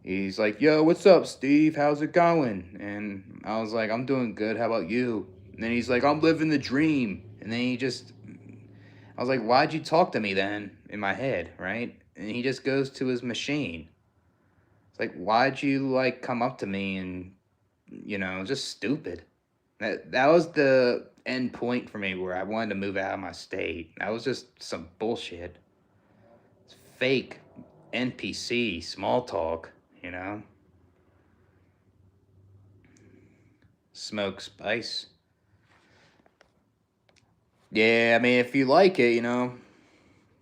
He's like, "Yo, what's up, Steve? How's it going?" And I was like, "I'm doing good. How about you?" And then he's like, "I'm living the dream." And then I was like, "Why'd you talk to me then?" In my head, right? And he just goes to his machine. It's like, "Why'd you like come up to me and just stupid?" That was the end point for me where I wanted to move out of my state. That was just some bullshit. It's fake NPC small talk, you know? Smoke spice. Yeah, I mean, if you like it,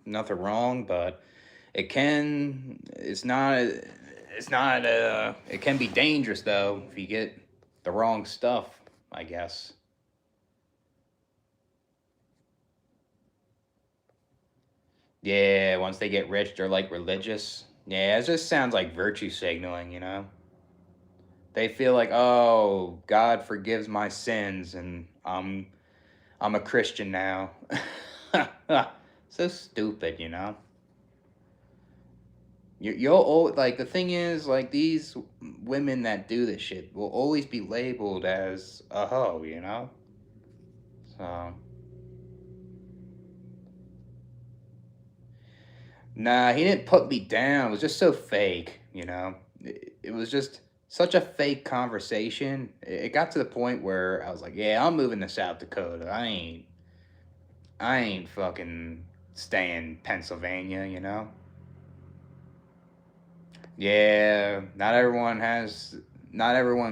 nothing wrong, but it can be dangerous though if you get the wrong stuff, I guess. Yeah, once they get rich, they're like religious. Yeah, it just sounds like virtue signaling, you know? They feel like, oh, God forgives my sins and I'm a Christian now. So stupid, you know? Like the thing is, like these women that do this shit will always be labeled as a hoe, you know. So Nah, he didn't put me down. It was just so fake, you know? It was just such a fake conversation. It got to the point where I was like, yeah, I'm moving to South Dakota. I ain't fucking staying Pennsylvania, you know? Yeah, not everyone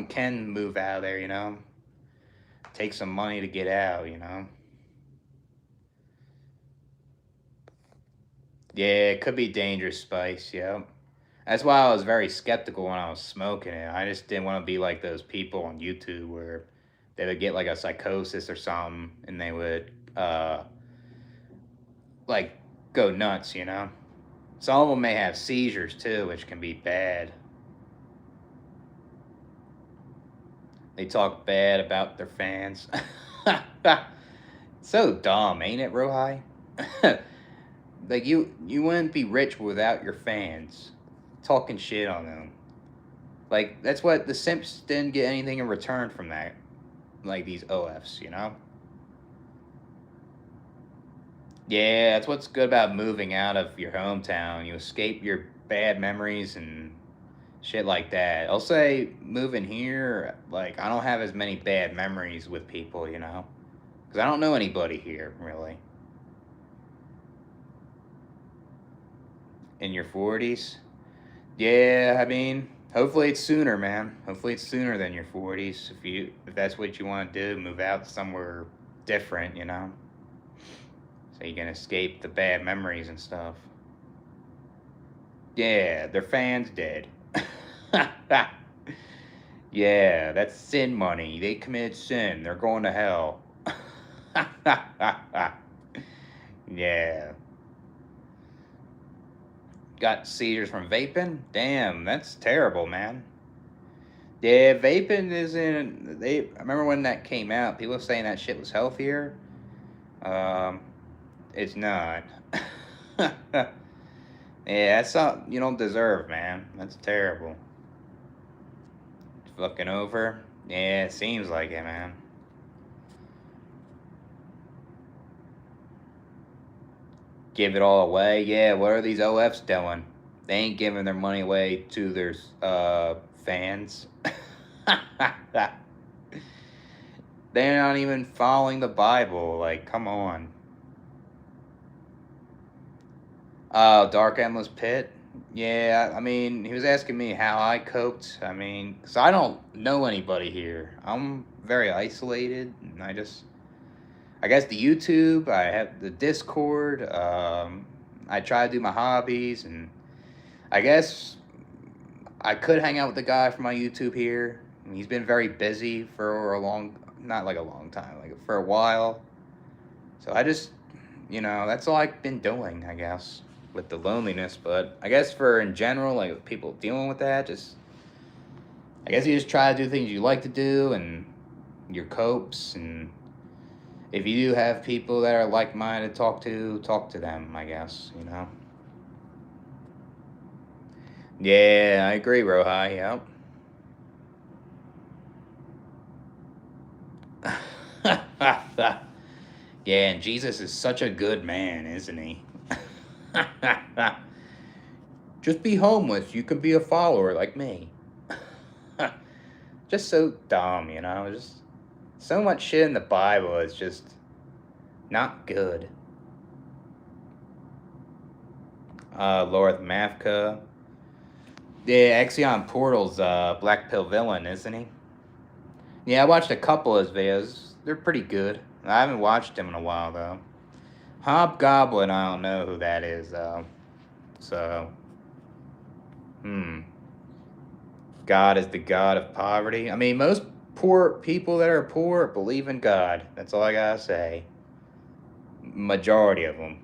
can move out there, you know? Take some money to get out, you know? Yeah, it could be dangerous spice, yeah. That's why I was very skeptical when I was smoking it. I just didn't want to be like those people on YouTube where they would get like a psychosis or something and they would like go nuts, you know? Some of them may have seizures too, which can be bad. They talk bad about their fans. So dumb, ain't it, Rohai? Like you wouldn't be rich without your fans. Talking shit on them. Like that's what the simps didn't get anything in return from that. Like these OFs, you know? Yeah, that's what's good about moving out of your hometown. You escape your bad memories and shit like that. I'll say moving here, like I don't have as many bad memories with people, you know? Because I don't know anybody here, really. In your 40s? Yeah, I mean, hopefully it's sooner, man. Hopefully it's sooner than your 40s. If that's what you want to do, move out somewhere different, you know? So you can escape the bad memories and stuff. Yeah, their fans dead. Yeah, that's sin money. They committed sin. They're going to hell. Yeah. Got seizures from vaping? Damn, that's terrible, man. Yeah, vaping isn't. I remember when that came out, people were saying that shit was healthier. Um, it's not. Yeah, that's something you don't deserve, man. That's terrible. It's fucking over. Yeah, it seems like it, man. Give it all away. Yeah, what are these OFs doing? They ain't giving their money away to their fans. They're not even following the Bible. Like, come on. Dark Endless Pit. Yeah, I mean, he was asking me how I coped. I mean, because I don't know anybody here. I'm very isolated, and I guess the YouTube, I have the Discord. I try to do my hobbies, and I guess I could hang out with the guy from my YouTube here. He's been very busy for not like a long time, like for a while. So that's all I've been doing, I guess, with the loneliness. But I guess for in general, like people dealing with that, I guess you just try to do things you like to do and your copes. And if you do have people that are like minded to talk to them, I guess, you know. Yeah, I agree, Rohai. Yep. Yeah, and Jesus is such a good man, isn't he? Just be homeless. You could be a follower like me. Just so dumb, you know? Just so much shit in the Bible is just not good. Lord Mafka. Yeah, Exion Portal's Black Pill villain, isn't he? Yeah, I watched a couple of his videos. They're pretty good. I haven't watched him in a while, though. Hobgoblin, I don't know who that is, though. So, hmm. God is the God of poverty. I mean, most poor people that are poor believe in God. That's all I gotta say. Majority of them.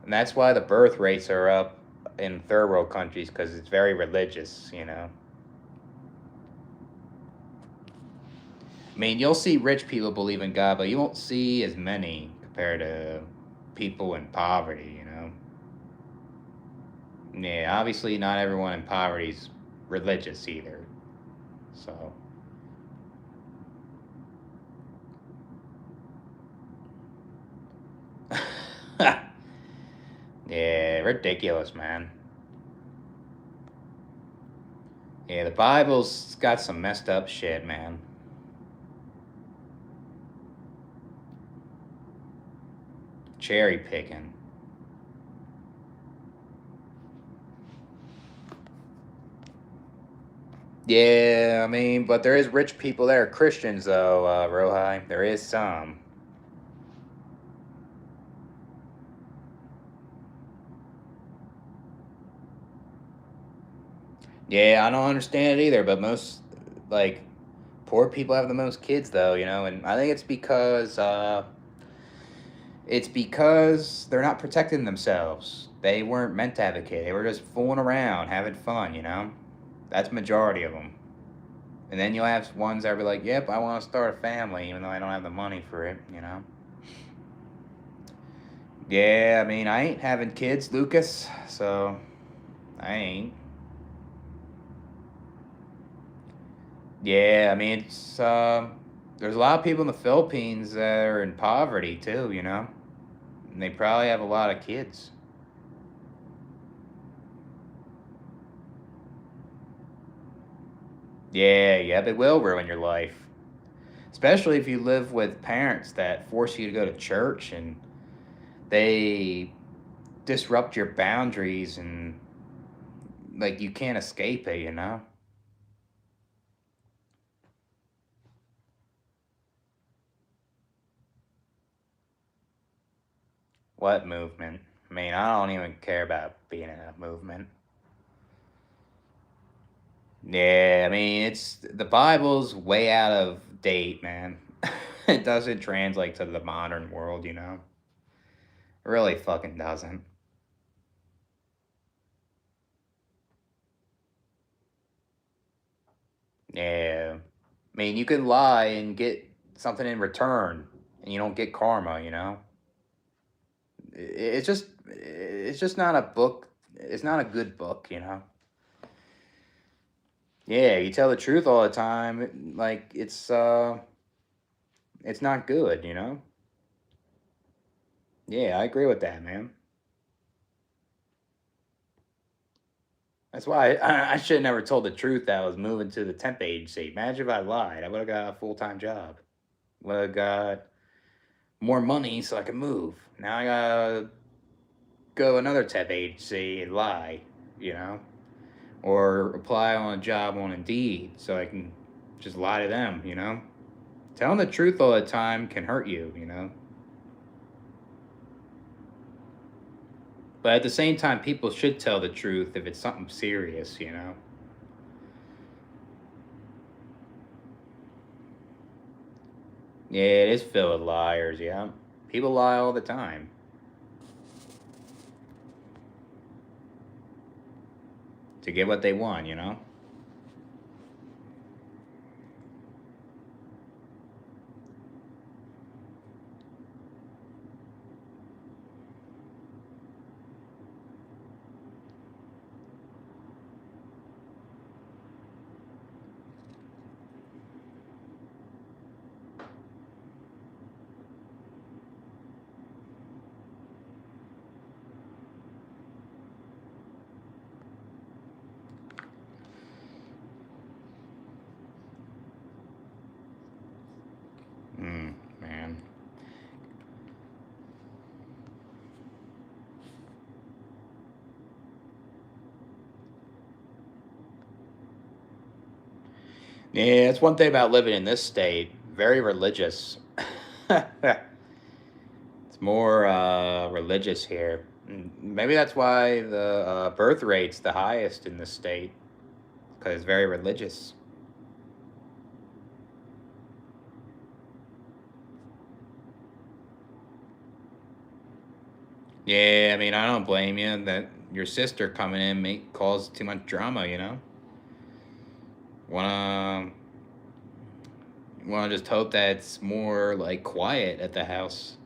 And that's why the birth rates are up in third world countries, because it's very religious, you know. I mean, you'll see rich people believe in God, but you won't see as many compared to people in poverty, you know. Yeah, obviously not everyone in poverty is religious either. So, Yeah, ridiculous, man. Yeah, the Bible's got some messed up shit, man. Cherry picking. Yeah, I mean, but there is rich people that are Christians, though, Rohi. There is some. Yeah, I don't understand it either, but most, like, poor people have the most kids, though, you know, and I think it's because they're not protecting themselves. They weren't meant to have a kid. They were just fooling around, having fun, you know? That's majority of them. And then you'll have ones that be like, yep, I want to start a family, even though I don't have the money for it, you know? Yeah, I mean, I ain't having kids, Lucas, so I ain't. Yeah, I mean, there's a lot of people in the Philippines that are in poverty, too, you know? And they probably have a lot of kids. Yeah, yep, it will ruin your life. Especially if you live with parents that force you to go to church and they disrupt your boundaries and like you can't escape it, you know? What movement? I mean, I don't even care about being in a movement. Yeah, I mean, it's the Bible's way out of date, man. It doesn't translate to the modern world, you know? It really fucking doesn't. Yeah. I mean, you can lie and get something in return and you don't get karma, you know? It's just not a book. It's not a good book, you know? Yeah, you tell the truth all the time, like it's not good, you know? Yeah, I agree with that, man. That's why I should have never told the truth that I was moving to the temp agency. Imagine if I lied. I would have got a full time job. Would have got more money so I could move. Now I gotta go another temp agency and lie, you know? Or apply on a job on Indeed so I can just lie to them, you know? Telling the truth all the time can hurt you, you know? But at the same time, people should tell the truth if it's something serious, you know? Yeah, it is filled with liars, yeah. People lie all the time to get what they want, you know? Man. Yeah, that's one thing about living in this state. Very religious. It's more religious here. Maybe that's why the birth rate's the highest in this state, because it's very religious. Yeah, I mean, I don't blame you that your sister coming in cause too much drama, you know? Wanna just hope that it's more like quiet at the house.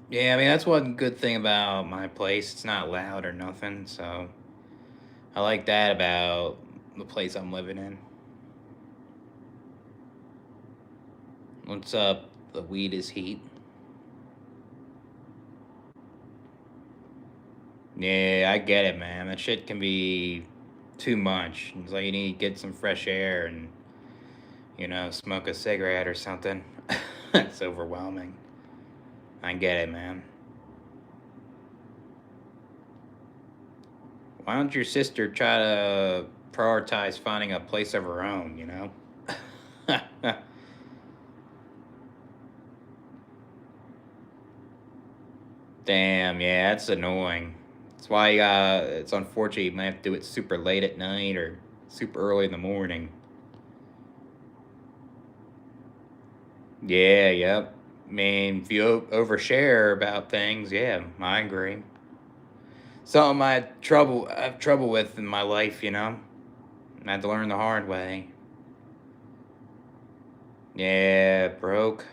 Yeah, I mean that's one good thing about my place. It's not loud or nothing, so I like that about the place I'm living in. What's up? The weed is heat. Yeah, I get it, man. That shit can be too much. It's like you need to get some fresh air and, smoke a cigarette or something. It's overwhelming. I get it, man. Why don't your sister try to prioritize finding a place of her own, you know? Damn, yeah, that's annoying. That's why it's unfortunate you might have to do it super late at night or super early in the morning. Yeah, yep. I mean, if you overshare about things, yeah, I agree. Something I have trouble with in my life, I had to learn the hard way. Yeah, broke.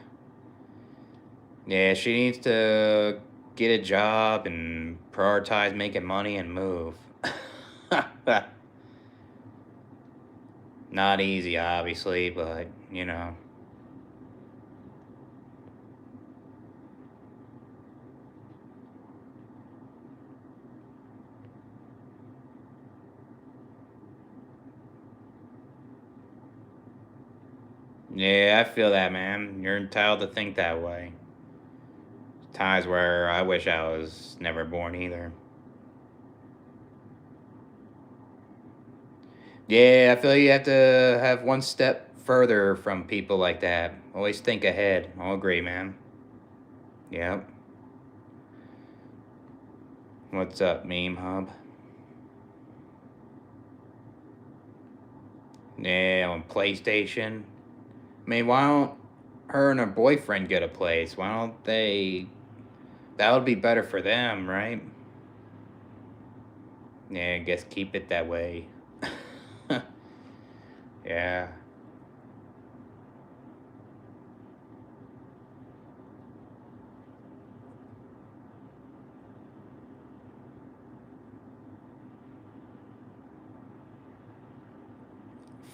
Yeah, she needs to get a job and prioritize making money and move. Not easy, obviously, but Yeah, I feel that, man. You're entitled to think that way. Times where I wish I was never born either. Yeah, I feel you have to have one step further from people like that. Always think ahead. I'll agree, man. Yep. What's up, Meme Hub? Yeah, on PlayStation. I mean, why don't her and her boyfriend get a place? Why don't they? That would be better for them, right? Yeah, I guess keep it that way. Yeah.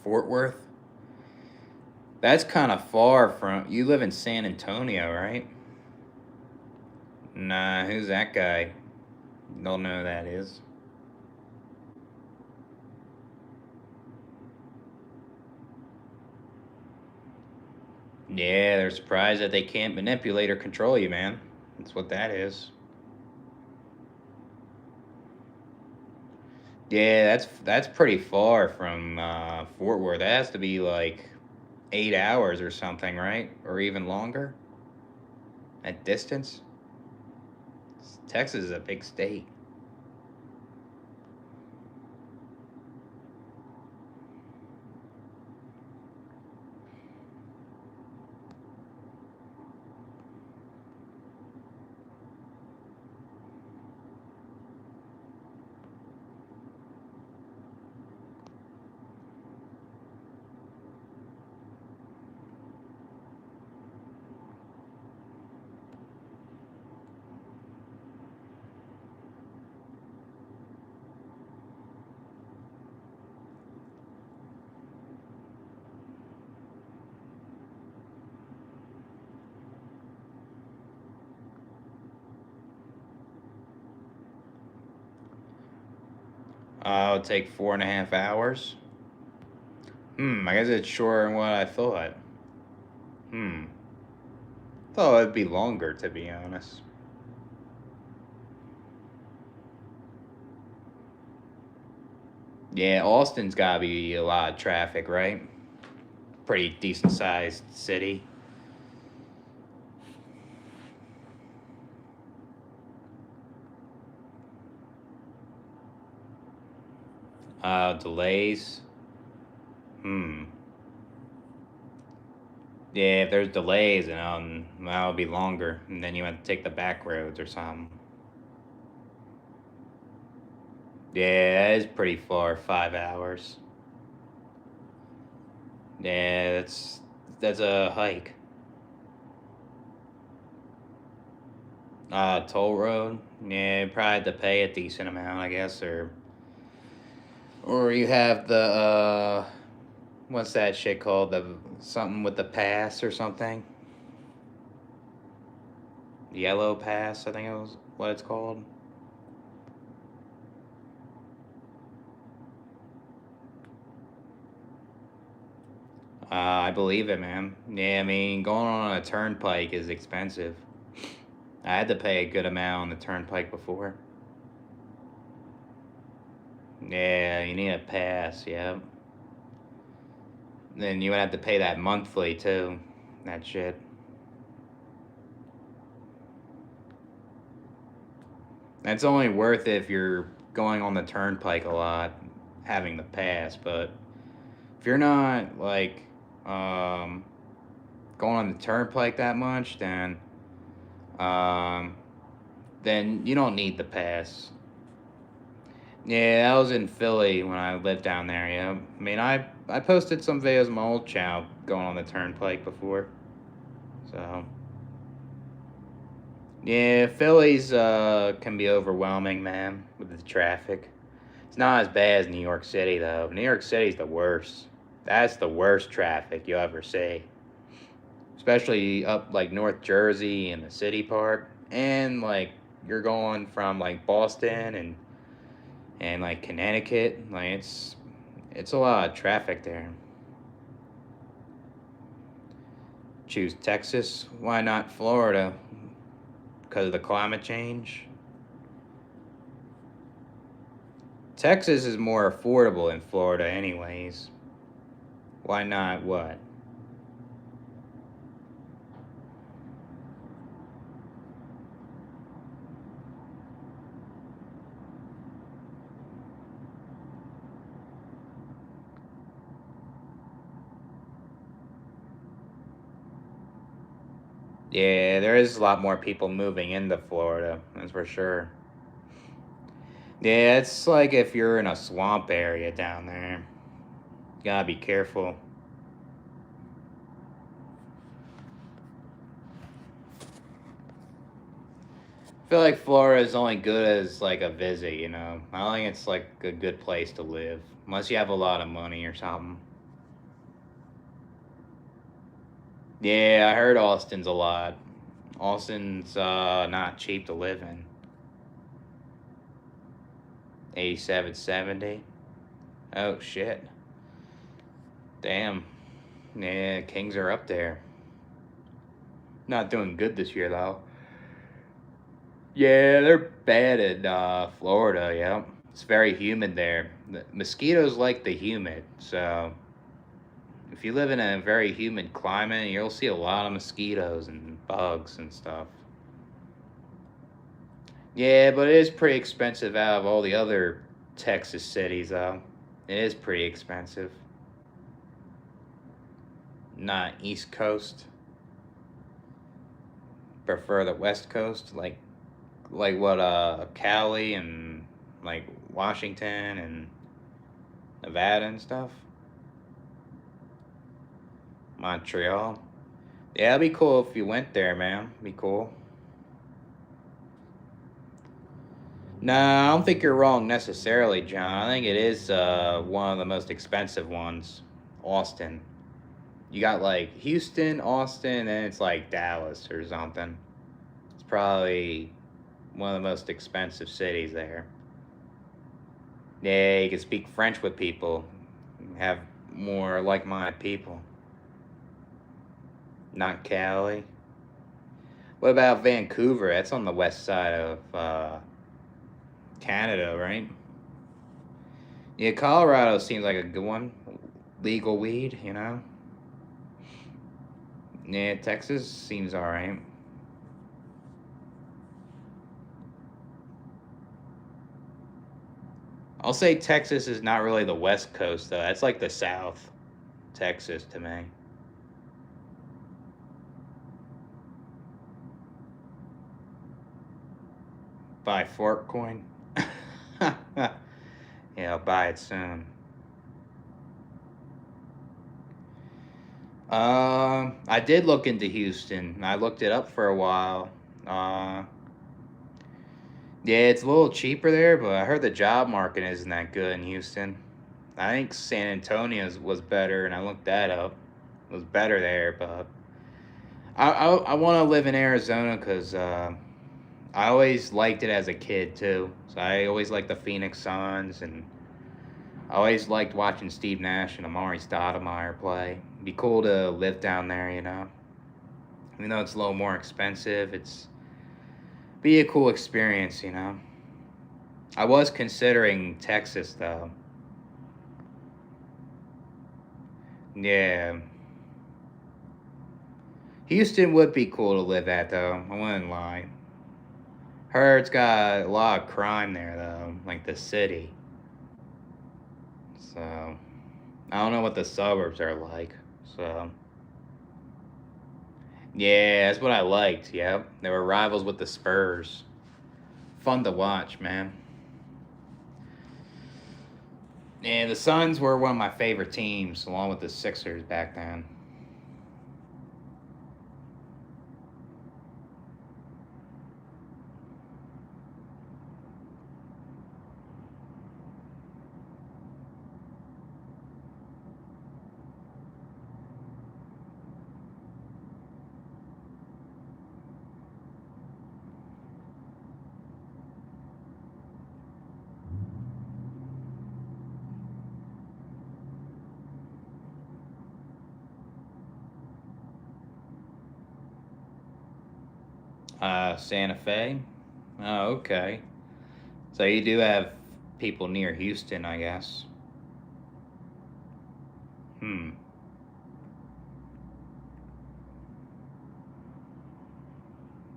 Fort Worth? That's kind of far from. You live in San Antonio, right? Nah, who's that guy? Don't know who that is. Yeah, they're surprised that they can't manipulate or control you, man. That's what that is. Yeah, that's pretty far from Fort Worth. That has to be like 8 hours or something, right? Or even longer at distance. Texas is a big state. It'll take 4.5 hours. I guess it's shorter than what I thought. Hmm. Thought it'd be longer, to be honest. Yeah, Austin's gotta be a lot of traffic, right? Pretty decent sized city. Delays. Hmm. Yeah, if there's delays, that'll be longer, and then you have to take the back roads or something. Yeah, that is pretty far. 5 hours. Yeah, that's a hike. Toll road. Yeah, you probably have to pay a decent amount, I guess, or you have the what's that shit called? The something with the pass or something. Yellow pass, I think it was what it's called. I believe it, man. Yeah, I mean, going on a turnpike is expensive. I had to pay a good amount on the turnpike before. Yeah, you need a pass, yeah. Then you would have to pay that monthly, too. That shit. That's only worth it if you're going on the turnpike a lot, having the pass, but if you're not, like, um, going on the turnpike that much, um, then you don't need the pass. Yeah, I was in Philly when I lived down there. Yeah, I mean, I posted some videos of my old channel going on the turnpike before. So yeah, Philly's can be overwhelming, man, with the traffic. It's not as bad as New York City though. New York City's the worst. That's the worst traffic you'll ever see. Especially up like North Jersey and the city part, and like you're going from like Boston and like Connecticut. Like it's a lot of traffic there. Choose Texas. Why not Florida? Because of the climate change. Texas is more affordable than Florida, anyways. Why not what? Yeah, there is a lot more people moving into Florida, that's for sure. Yeah, it's like if you're in a swamp area down there. You gotta be careful. I feel like Florida is only good as like a visit, you know. I don't think it's like a good place to live unless you have a lot of money or something. Yeah, I heard Austin's a lot. Austin's not cheap to live in. 8770. Oh shit. Damn. Yeah, Kings are up there. Not doing good this year though. Yeah, they're bad in Florida, yeah. It's very humid there. The mosquitoes like the humid, so if you live in a very humid climate, you'll see a lot of mosquitoes and bugs and stuff. Yeah, but it is pretty expensive out of all the other Texas cities, though. It is pretty expensive. Not East Coast. Prefer the West Coast, like what Cali and like Washington and Nevada and stuff. Montreal. Yeah, it'd be cool if you went there, man. Be cool. No, I don't think you're wrong necessarily, John. I think it is one of the most expensive ones. Austin. You got like Houston, Austin, and it's like Dallas or something. It's probably one of the most expensive cities there. Yeah, you can speak French with people, have more like minded people. Not Cali. What about Vancouver? That's on the west side of Canada, right? Yeah, Colorado seems like a good one. Legal weed, you know? Yeah, Texas seems alright. I'll say Texas is not really the West Coast, though. That's like the South, Texas, to me. Buy Fork coin? Yeah, I'll buy it soon. I did look into Houston. I looked it up for a while. Uh, yeah, it's a little cheaper there, but I heard the job market isn't that good in Houston. I think San Antonio's was better, and I looked that up. It was better there, but I want to live in Arizona because I always liked it as a kid too. So I always liked the Phoenix Suns, and I always liked watching Steve Nash and Amari Stoudemire play. It'd be cool to live down there, you know. Even though it's a little more expensive, it's be a cool experience, you know. I was considering Texas though. Yeah. Houston would be cool to live at though. I wouldn't lie. Heard it's got a lot of crime there though, like the city. So I don't know what the suburbs are like. So yeah, that's what I liked. Yep, they were rivals with the Spurs. Fun to watch, man. Yeah, the Suns were one of my favorite teams, along with the Sixers back then. Santa Fe. Oh, okay. So you do have people near Houston, I guess. Hmm.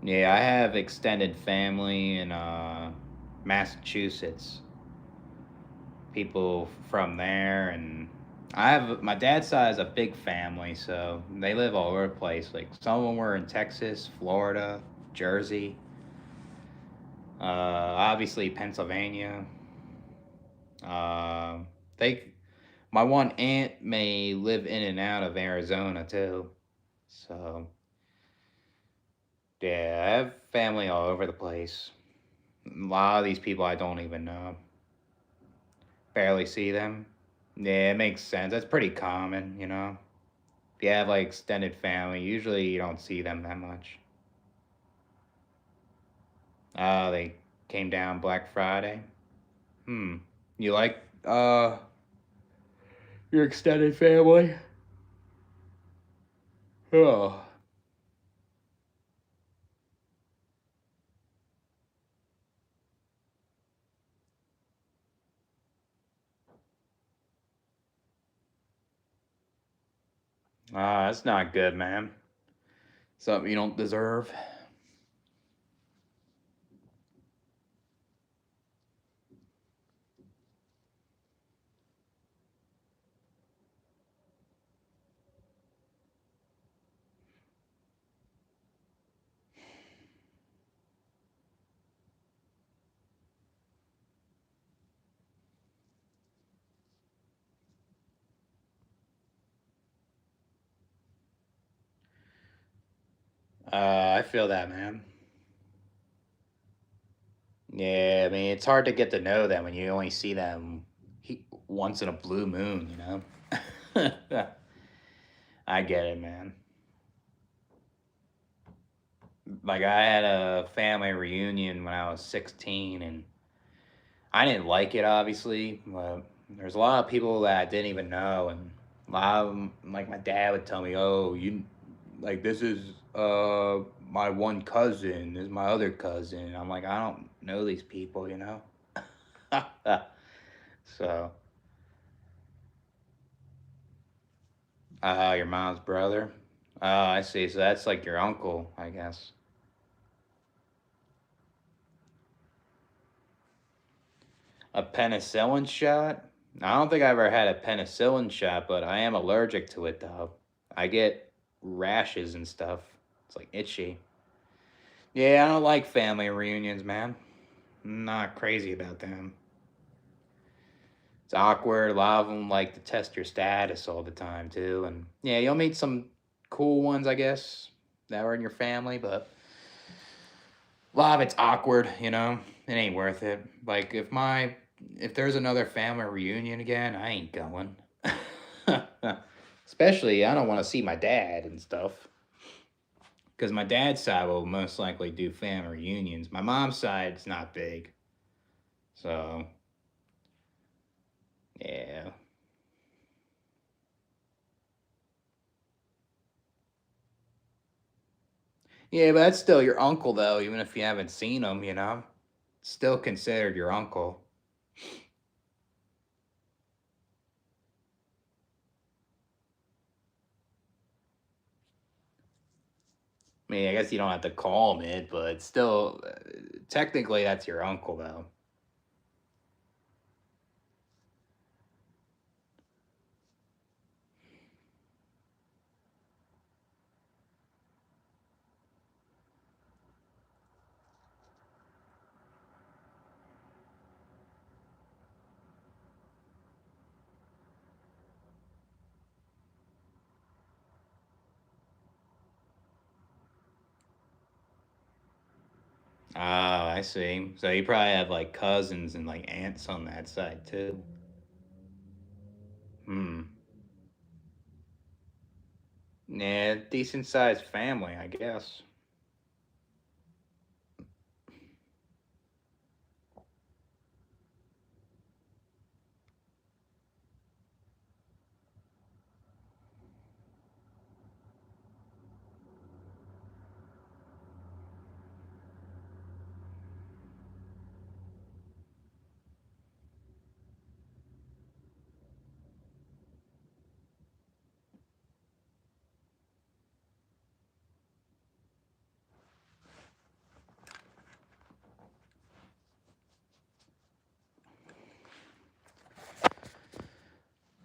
Yeah, I have extended family in Massachusetts. People from there, and I have my dad's side is a big family, so they live all over the place. Like some of them were in Texas, Florida, Jersey, obviously Pennsylvania. Uh, they, my one aunt may live in and out of Arizona too. So yeah, I have family all over the place. A lot of these people I don't even know. Barely see them. Yeah, it makes sense. That's pretty common, you know. If you have like extended family, usually you don't see them that much. They came down Black Friday. Hmm. You like your extended family? Oh. That's not good, man. Something you don't deserve. I feel that, man. Yeah, I mean, it's hard to get to know them when you only see them once in a blue moon, you know? I get it, man. Like, I had a family reunion when I was 16, and I didn't like it, obviously, but there's a lot of people that I didn't even know, and a lot of them, like, my dad would tell me, oh, like, this is, my one cousin, this is my other cousin. I'm like, I don't know these people, you know? So, your mom's brother. Oh, I see. So that's like your uncle, I guess. A penicillin shot? I don't think I ever had a penicillin shot, but I am allergic to it though. I get rashes and stuff. It's like itchy. Yeah, I don't like family reunions, man. I'm not crazy about them. It's awkward. A lot of them like to test your status all the time too, and yeah, you'll meet some cool ones, I guess, that were in your family, but a lot of it's awkward, you know. It ain't worth it. Like if there's another family reunion again, I ain't going. Especially, I don't want to see my dad and stuff. Because my dad's side will most likely do family reunions. My mom's side's not big. So, yeah. Yeah, but that's still your uncle, though, even if you haven't seen him, you know? Still considered your uncle. I mean, I guess you don't have to call him it, but still, technically, that's your uncle, though. Oh, I see. So you probably have like cousins and like aunts on that side too. Hmm. Yeah, decent sized family, I guess.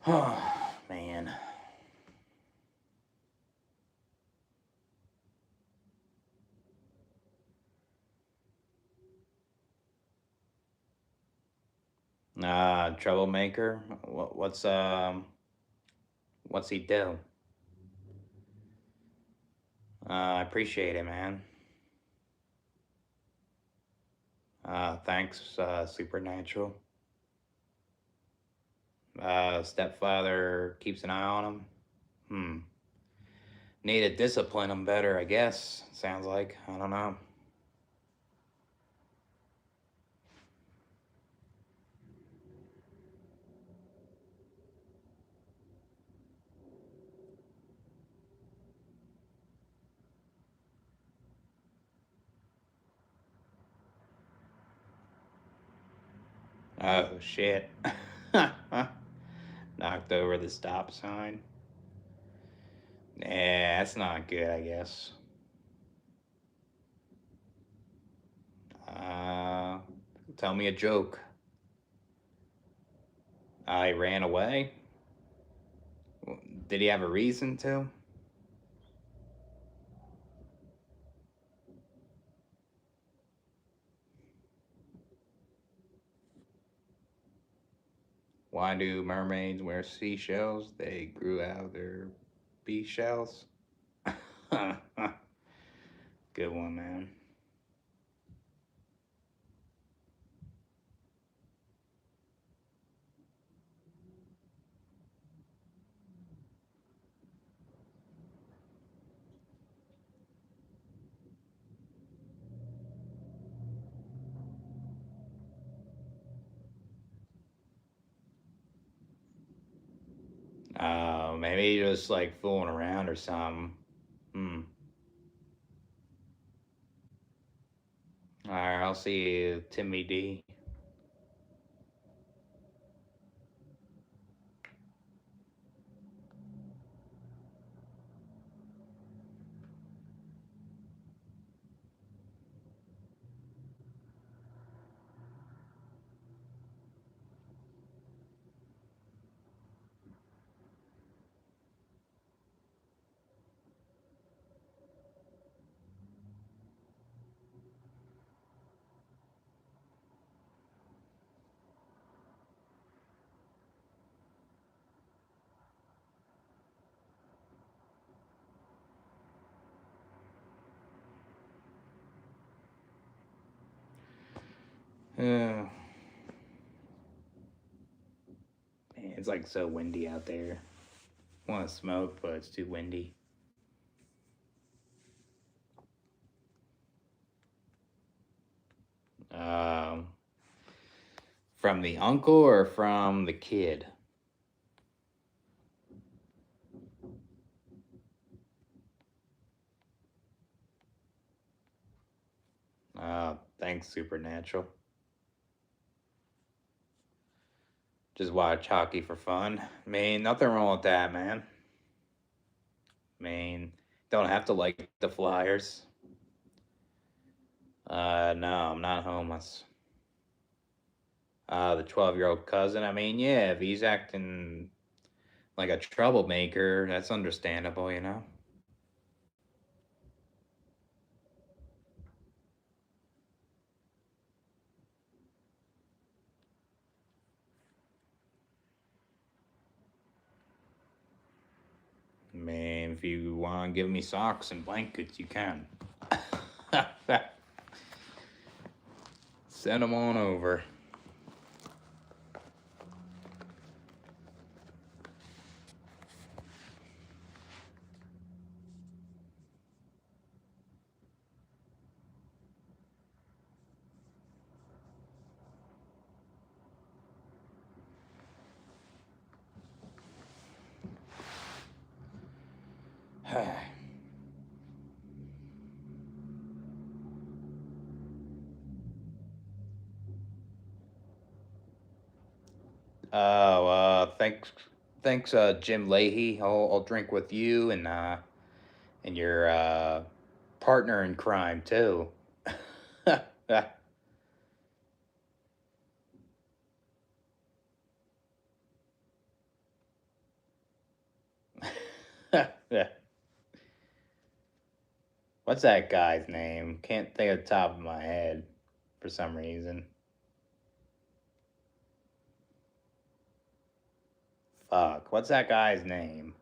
Oh, man. Troublemaker. What's he do? I appreciate it, man. Thanks, Supernatural. Stepfather keeps an eye on him. Hmm. Need to discipline him better, I guess. Sounds like. I don't know. Oh, shit. Knocked over the stop sign. Yeah, that's not good, I guess. Uh, Tell me a joke. I ran away. Did he have a reason to? Why do mermaids wear seashells? They grew out of their bee shells. Good one, man. Maybe just like fooling around or something. Hmm. All right, I'll see you, Timmy D. Man, it's like so windy out there. I want to smoke, but it's too windy. Um, from the uncle or from the kid? Thanks, Supernatural. Just watch hockey for fun. I mean, nothing wrong with that, man. I mean, don't have to like the Flyers. No, I'm not homeless. The 12-year-old cousin, I mean, yeah, if he's acting like a troublemaker, that's understandable, you know? I mean, if you want to give me socks and blankets, you can. Send them on over. Oh, thanks, Jim Leahy. I'll drink with you and your partner in crime too. What's that guy's name? Can't think of the top of my head for some reason. Fuck, what's that guy's name?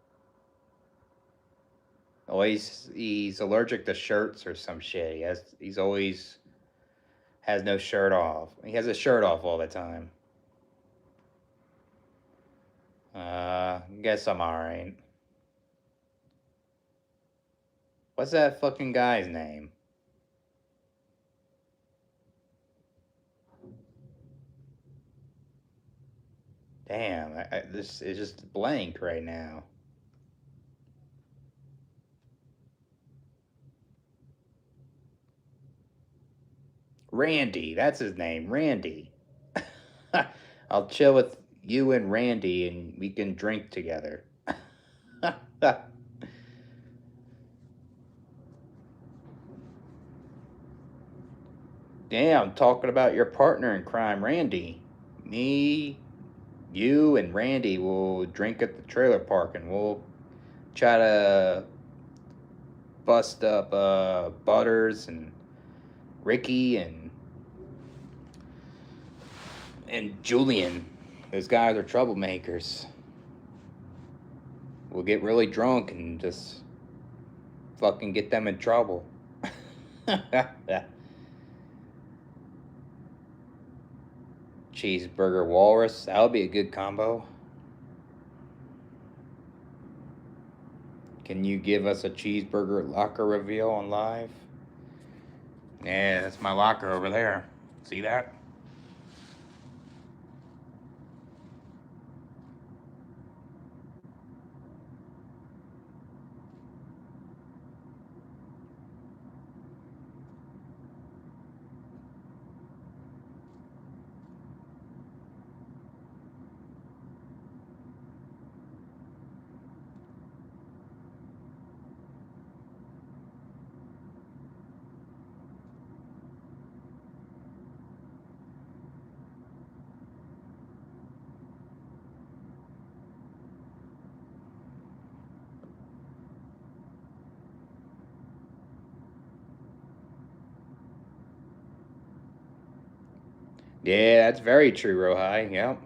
Oh, he's allergic to shirts or some shit. He's always has no shirt off. He has his shirt off all the time. Guess I'm alright. What's that fucking guy's name? Damn, this is just blank right now. Randy, that's his name, Randy. I'll chill with you and Randy and we can drink together. Damn, talking about your partner in crime, Randy. Me, you, and Randy will drink at the trailer park and we'll try to bust up Butters and Ricky and Julian. Those guys are troublemakers. We'll get really drunk and just fucking get them in trouble. Cheeseburger walrus, that would be a good combo. Can you give us a cheeseburger locker reveal on live? Yeah, that's my locker over there. See that? Yeah, that's very true, Rohai. Yep.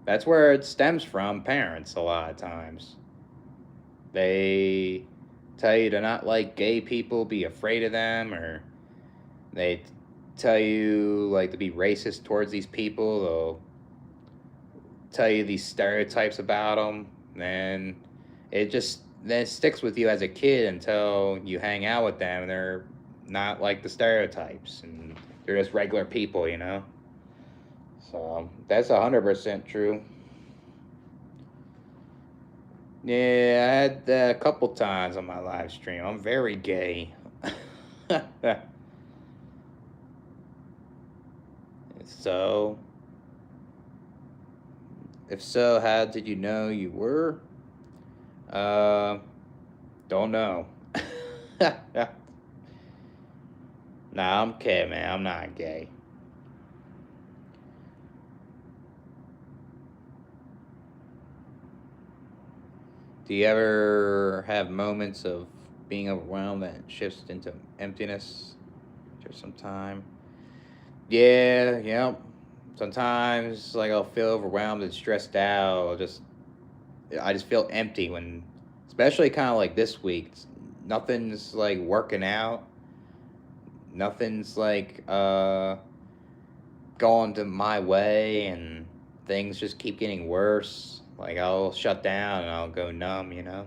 That's where it stems from, parents, a lot of times. They tell you to not like gay people, be afraid of them, or they tell you like to be racist towards these people. They'll tell you these stereotypes about them, then it sticks with you as a kid until you hang out with them and they're not like the stereotypes and they're just regular people, you know. So that's 100% true. Yeah, I had a couple times on my live stream. I'm very gay. So, if so, how did you know you were? Uh, don't know. Nah, I'm kidding, man. I'm not gay. Do you ever have moments of being overwhelmed that shifts into emptiness after some time? Yeah, yeah. Sometimes, like, I'll feel overwhelmed and stressed out. I just feel empty when, especially kind of like this week. Nothing's like working out. Nothing's like going to my way, and things just keep getting worse. Like, I'll shut down and I'll go numb, you know?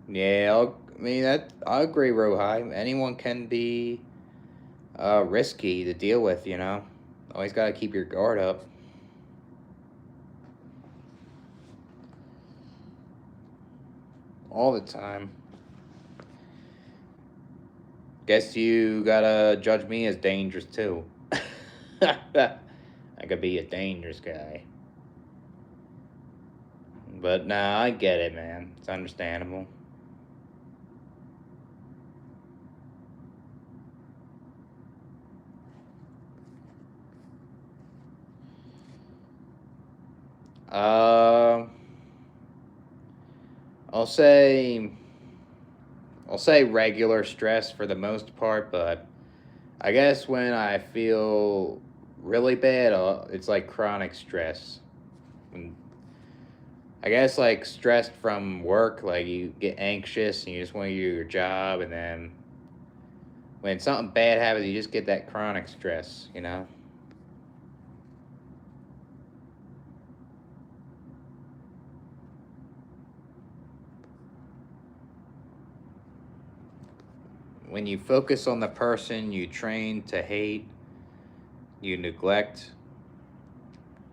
Yeah, I mean, I agree, Rohai. Anyone can be risky to deal with, you know? Always got to keep your guard up. All the time. Guess you gotta judge me as dangerous too. I could be a dangerous guy. But nah, I get it, man. It's understandable. Uh, I'll say I'll say regular stress for the most part, but I guess when I feel really bad, it's like chronic stress. When I guess like stressed from work, like you get anxious and you just want to do your job, and then when something bad happens, you just get that chronic stress, you know? When you focus on the person you train to hate, you neglect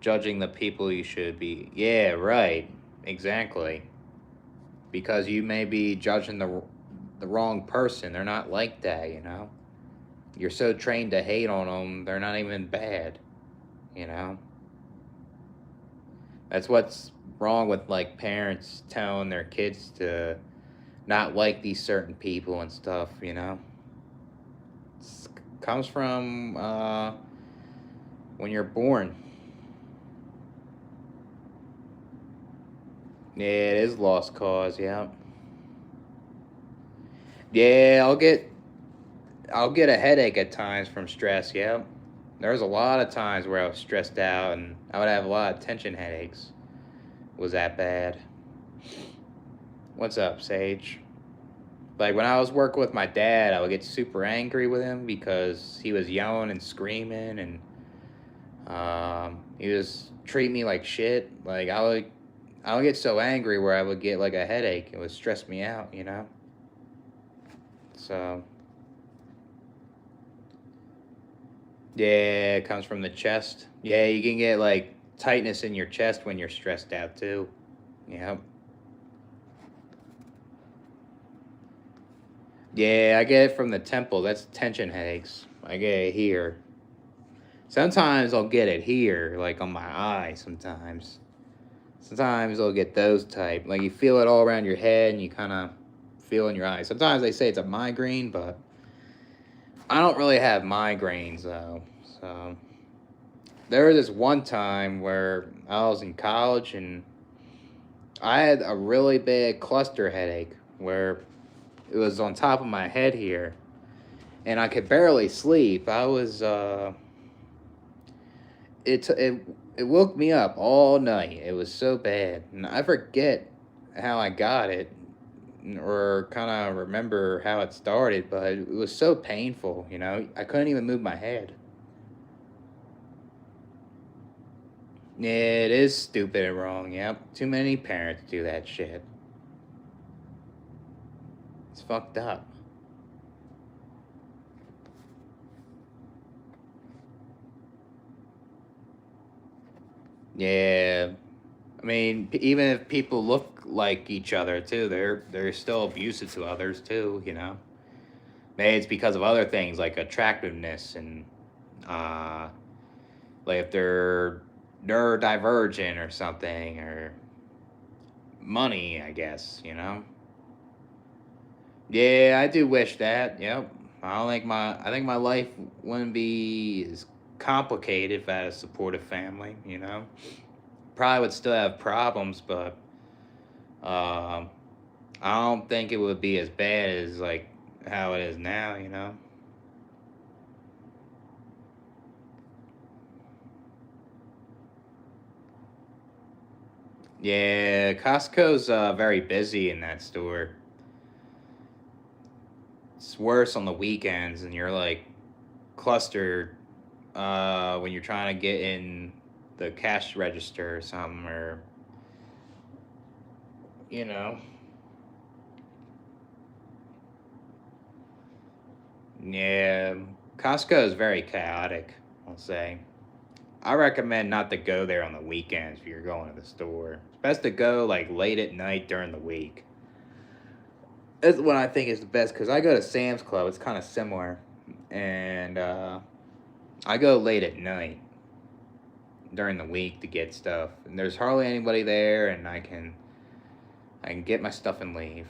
judging the people you should be. Yeah, right. Exactly. Because you may be judging the wrong person. They're not like that, you know? You're so trained to hate on them, they're not even bad, you know? That's what's wrong with like parents telling their kids to not like these certain people and stuff, you know? It comes from when you're born. Yeah, it is lost cause, yeah. Yeah, I'll get a headache at times from stress, yeah. There was a lot of times where I was stressed out and I would have a lot of tension headaches. Was that bad? What's up, Sage? Like when I was working with my dad, I would get super angry with him because he was yelling and screaming, and he was treating me like shit. Like I would get so angry where I would get like a headache. It would stress me out, you know. So yeah, it comes from the chest. Yeah, you can get like tightness in your chest when you're stressed out too. Yep. Yeah, I get it from the temple. That's tension headaches. I get it here. Sometimes I'll get it here, like on my eye sometimes. Sometimes I'll get those type. Like you feel it all around your head and you kind of feel in your eyes. Sometimes they say it's a migraine, but I don't really have migraines though. So there was this one time where I was in college and I had a really bad cluster headache where it was on top of my head here and I could barely sleep. It woke me up all night. It was so bad, and I forget how I got it, or kind of remember how it started. But it was so painful, you know. I couldn't even move my head. Yeah, it is stupid and wrong. Yep, too many parents do that shit. It's fucked up. Yeah, I mean, even if people look like each other too, they're still abusive to others too. You know. maybe it's because of other things like attractiveness and uh, like if they're neurodivergent or something, or money, I guess, you know? Yeah, I do wish that. Yep. I think my life wouldn't be as complicated if I had a supportive family, you know? Probably would still have problems, but um I don't think it would be as bad as like how it is now, you know? Yeah, Costco's very busy in that store. It's worse on the weekends, and you're like clustered when you're trying to get in the cash register or something, or you know. Yeah, Costco is very chaotic, I'll say. I recommend not to go there on the weekends if you're going to the store. It's best to go like late at night during the week. That's what I think is the best because I go to Sam's Club. It's kind of similar, and I go late at night during the week to get stuff. And there's hardly anybody there, and I can get my stuff and leave.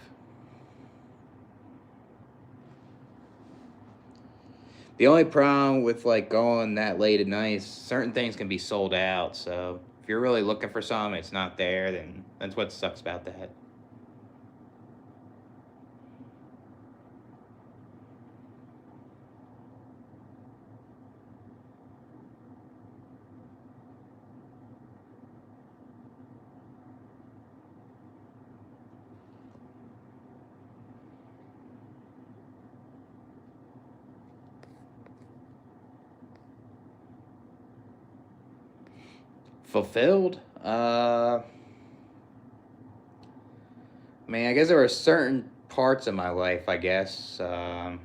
The only problem with like going that late at night is certain things can be sold out. So if you're really looking for something, it's not there. Then that's what sucks about that. Fulfilled? I mean, I guess there were certain parts of my life. I guess when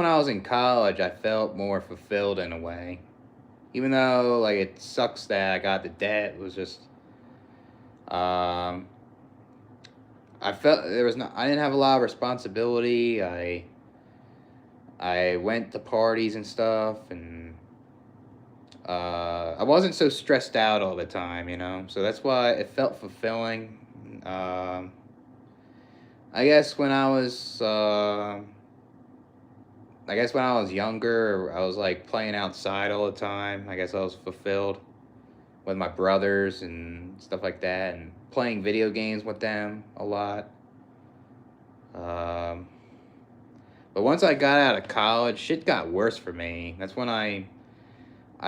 I was in college, I felt more fulfilled in a way. Even though like it sucks that I got the debt, it was just um, I felt there was not. I didn't have a lot of responsibility. I went to parties and stuff, and I wasn't so stressed out all the time, you know. So that's why it felt fulfilling. Um, I guess when I was, I guess when I was younger, I was like playing outside all the time. I guess I was fulfilled with my brothers and stuff like that, and playing video games with them a lot. Um, but once I got out of college, shit got worse for me. That's when I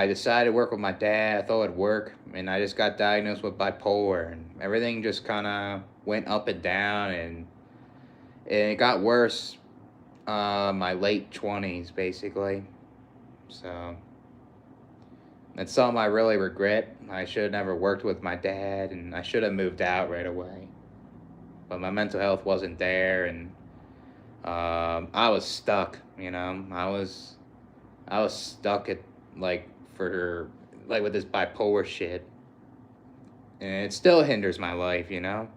decided to work with my dad. I thought it'd work, and I just got diagnosed with bipolar, and everything just kind of went up and down, and it got worse. My late 20s, basically. So that's something I really regret. I should have never worked with my dad, and I should have moved out right away. But my mental health wasn't there, and I was stuck. You know, I was stuck at like for like with this bipolar shit, and it still hinders my life. You know,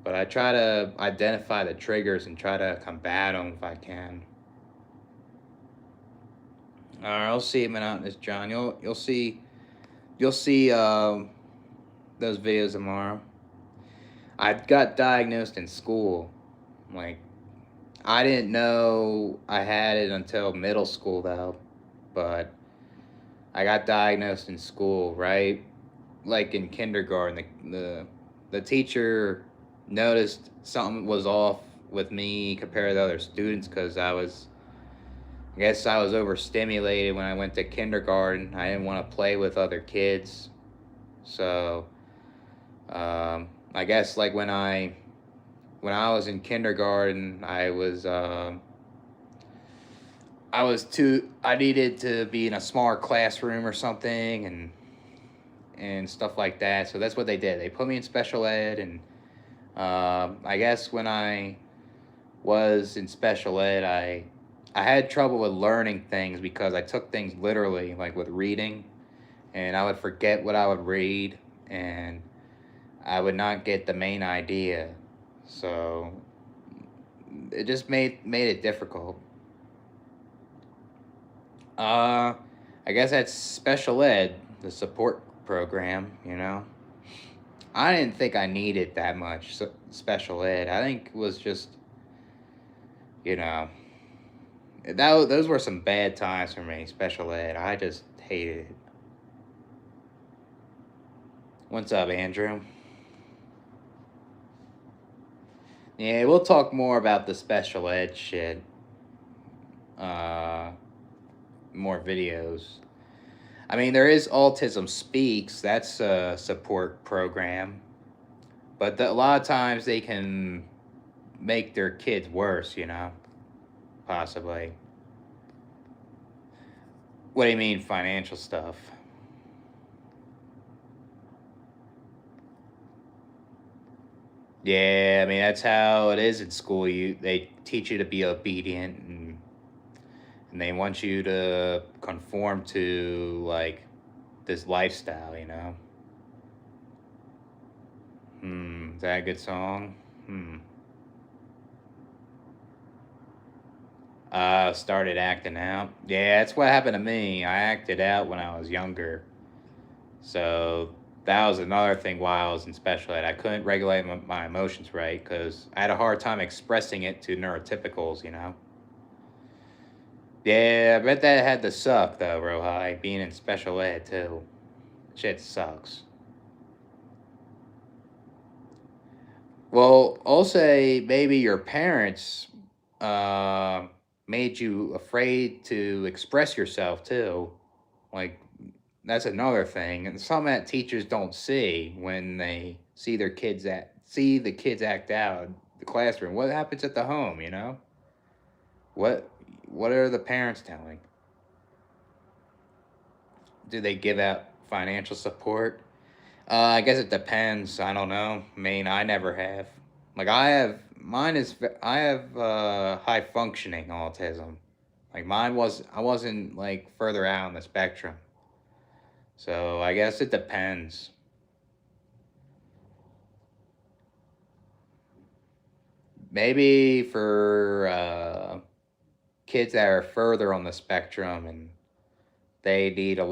but I try to identify the triggers and try to combat them if I can. All right, I'll see you, Monotonous John. You'll see those videos tomorrow. I got diagnosed in school. Like I didn't know I had it until middle school though, but I got diagnosed in school, right? Like in kindergarten, the teacher noticed something was off with me compared to other students because I guess I was overstimulated when I went to kindergarten. I didn't want to play with other kids, so I guess like when I was in kindergarten, I was too I needed to be in a smaller classroom or something and stuff like that. So that's what they did. They put me in special ed, and I guess when I was in special ed, I had trouble with learning things because I took things literally, like with reading, and I would forget what I would read, and I would not get the main idea. So it just made it difficult. Uh, I guess that's special ed, the support program. I didn't think I needed that much special ed. I think it was just, you know, those were some bad times for me. Special ed, I just hated it. What's up, Andrew? Yeah, we'll talk more about the special ed shit. Uh, More videos. I mean, there is Autism Speaks. That's a support program, but a lot of times they can make their kids worse. Possibly. What do you mean financial stuff? Yeah, I mean that's how it is in school. They teach you to be obedient, and they want you to conform to like this lifestyle. Is that a good song? Started acting out. Yeah, that's what happened to me. I acted out when I was younger. So that was another thing why I was in special ed. I couldn't regulate my emotions right because I had a hard time expressing it to neurotypicals. Yeah, I bet that had to suck though, Rohai, being in special ed too. Shit sucks. Well, I'll say maybe your parents uh, made you afraid to express yourself too. Like that's another thing, and some that teachers don't see when they see the kids act out in the classroom. What happens at the home? What what are the parents telling? Do they give out financial support? I guess it depends. I don't know. I mean, I never have. Like I have high functioning autism. Like I wasn't like further out on the spectrum. So I guess it depends. Maybe for kids that are further on the spectrum and they need a lot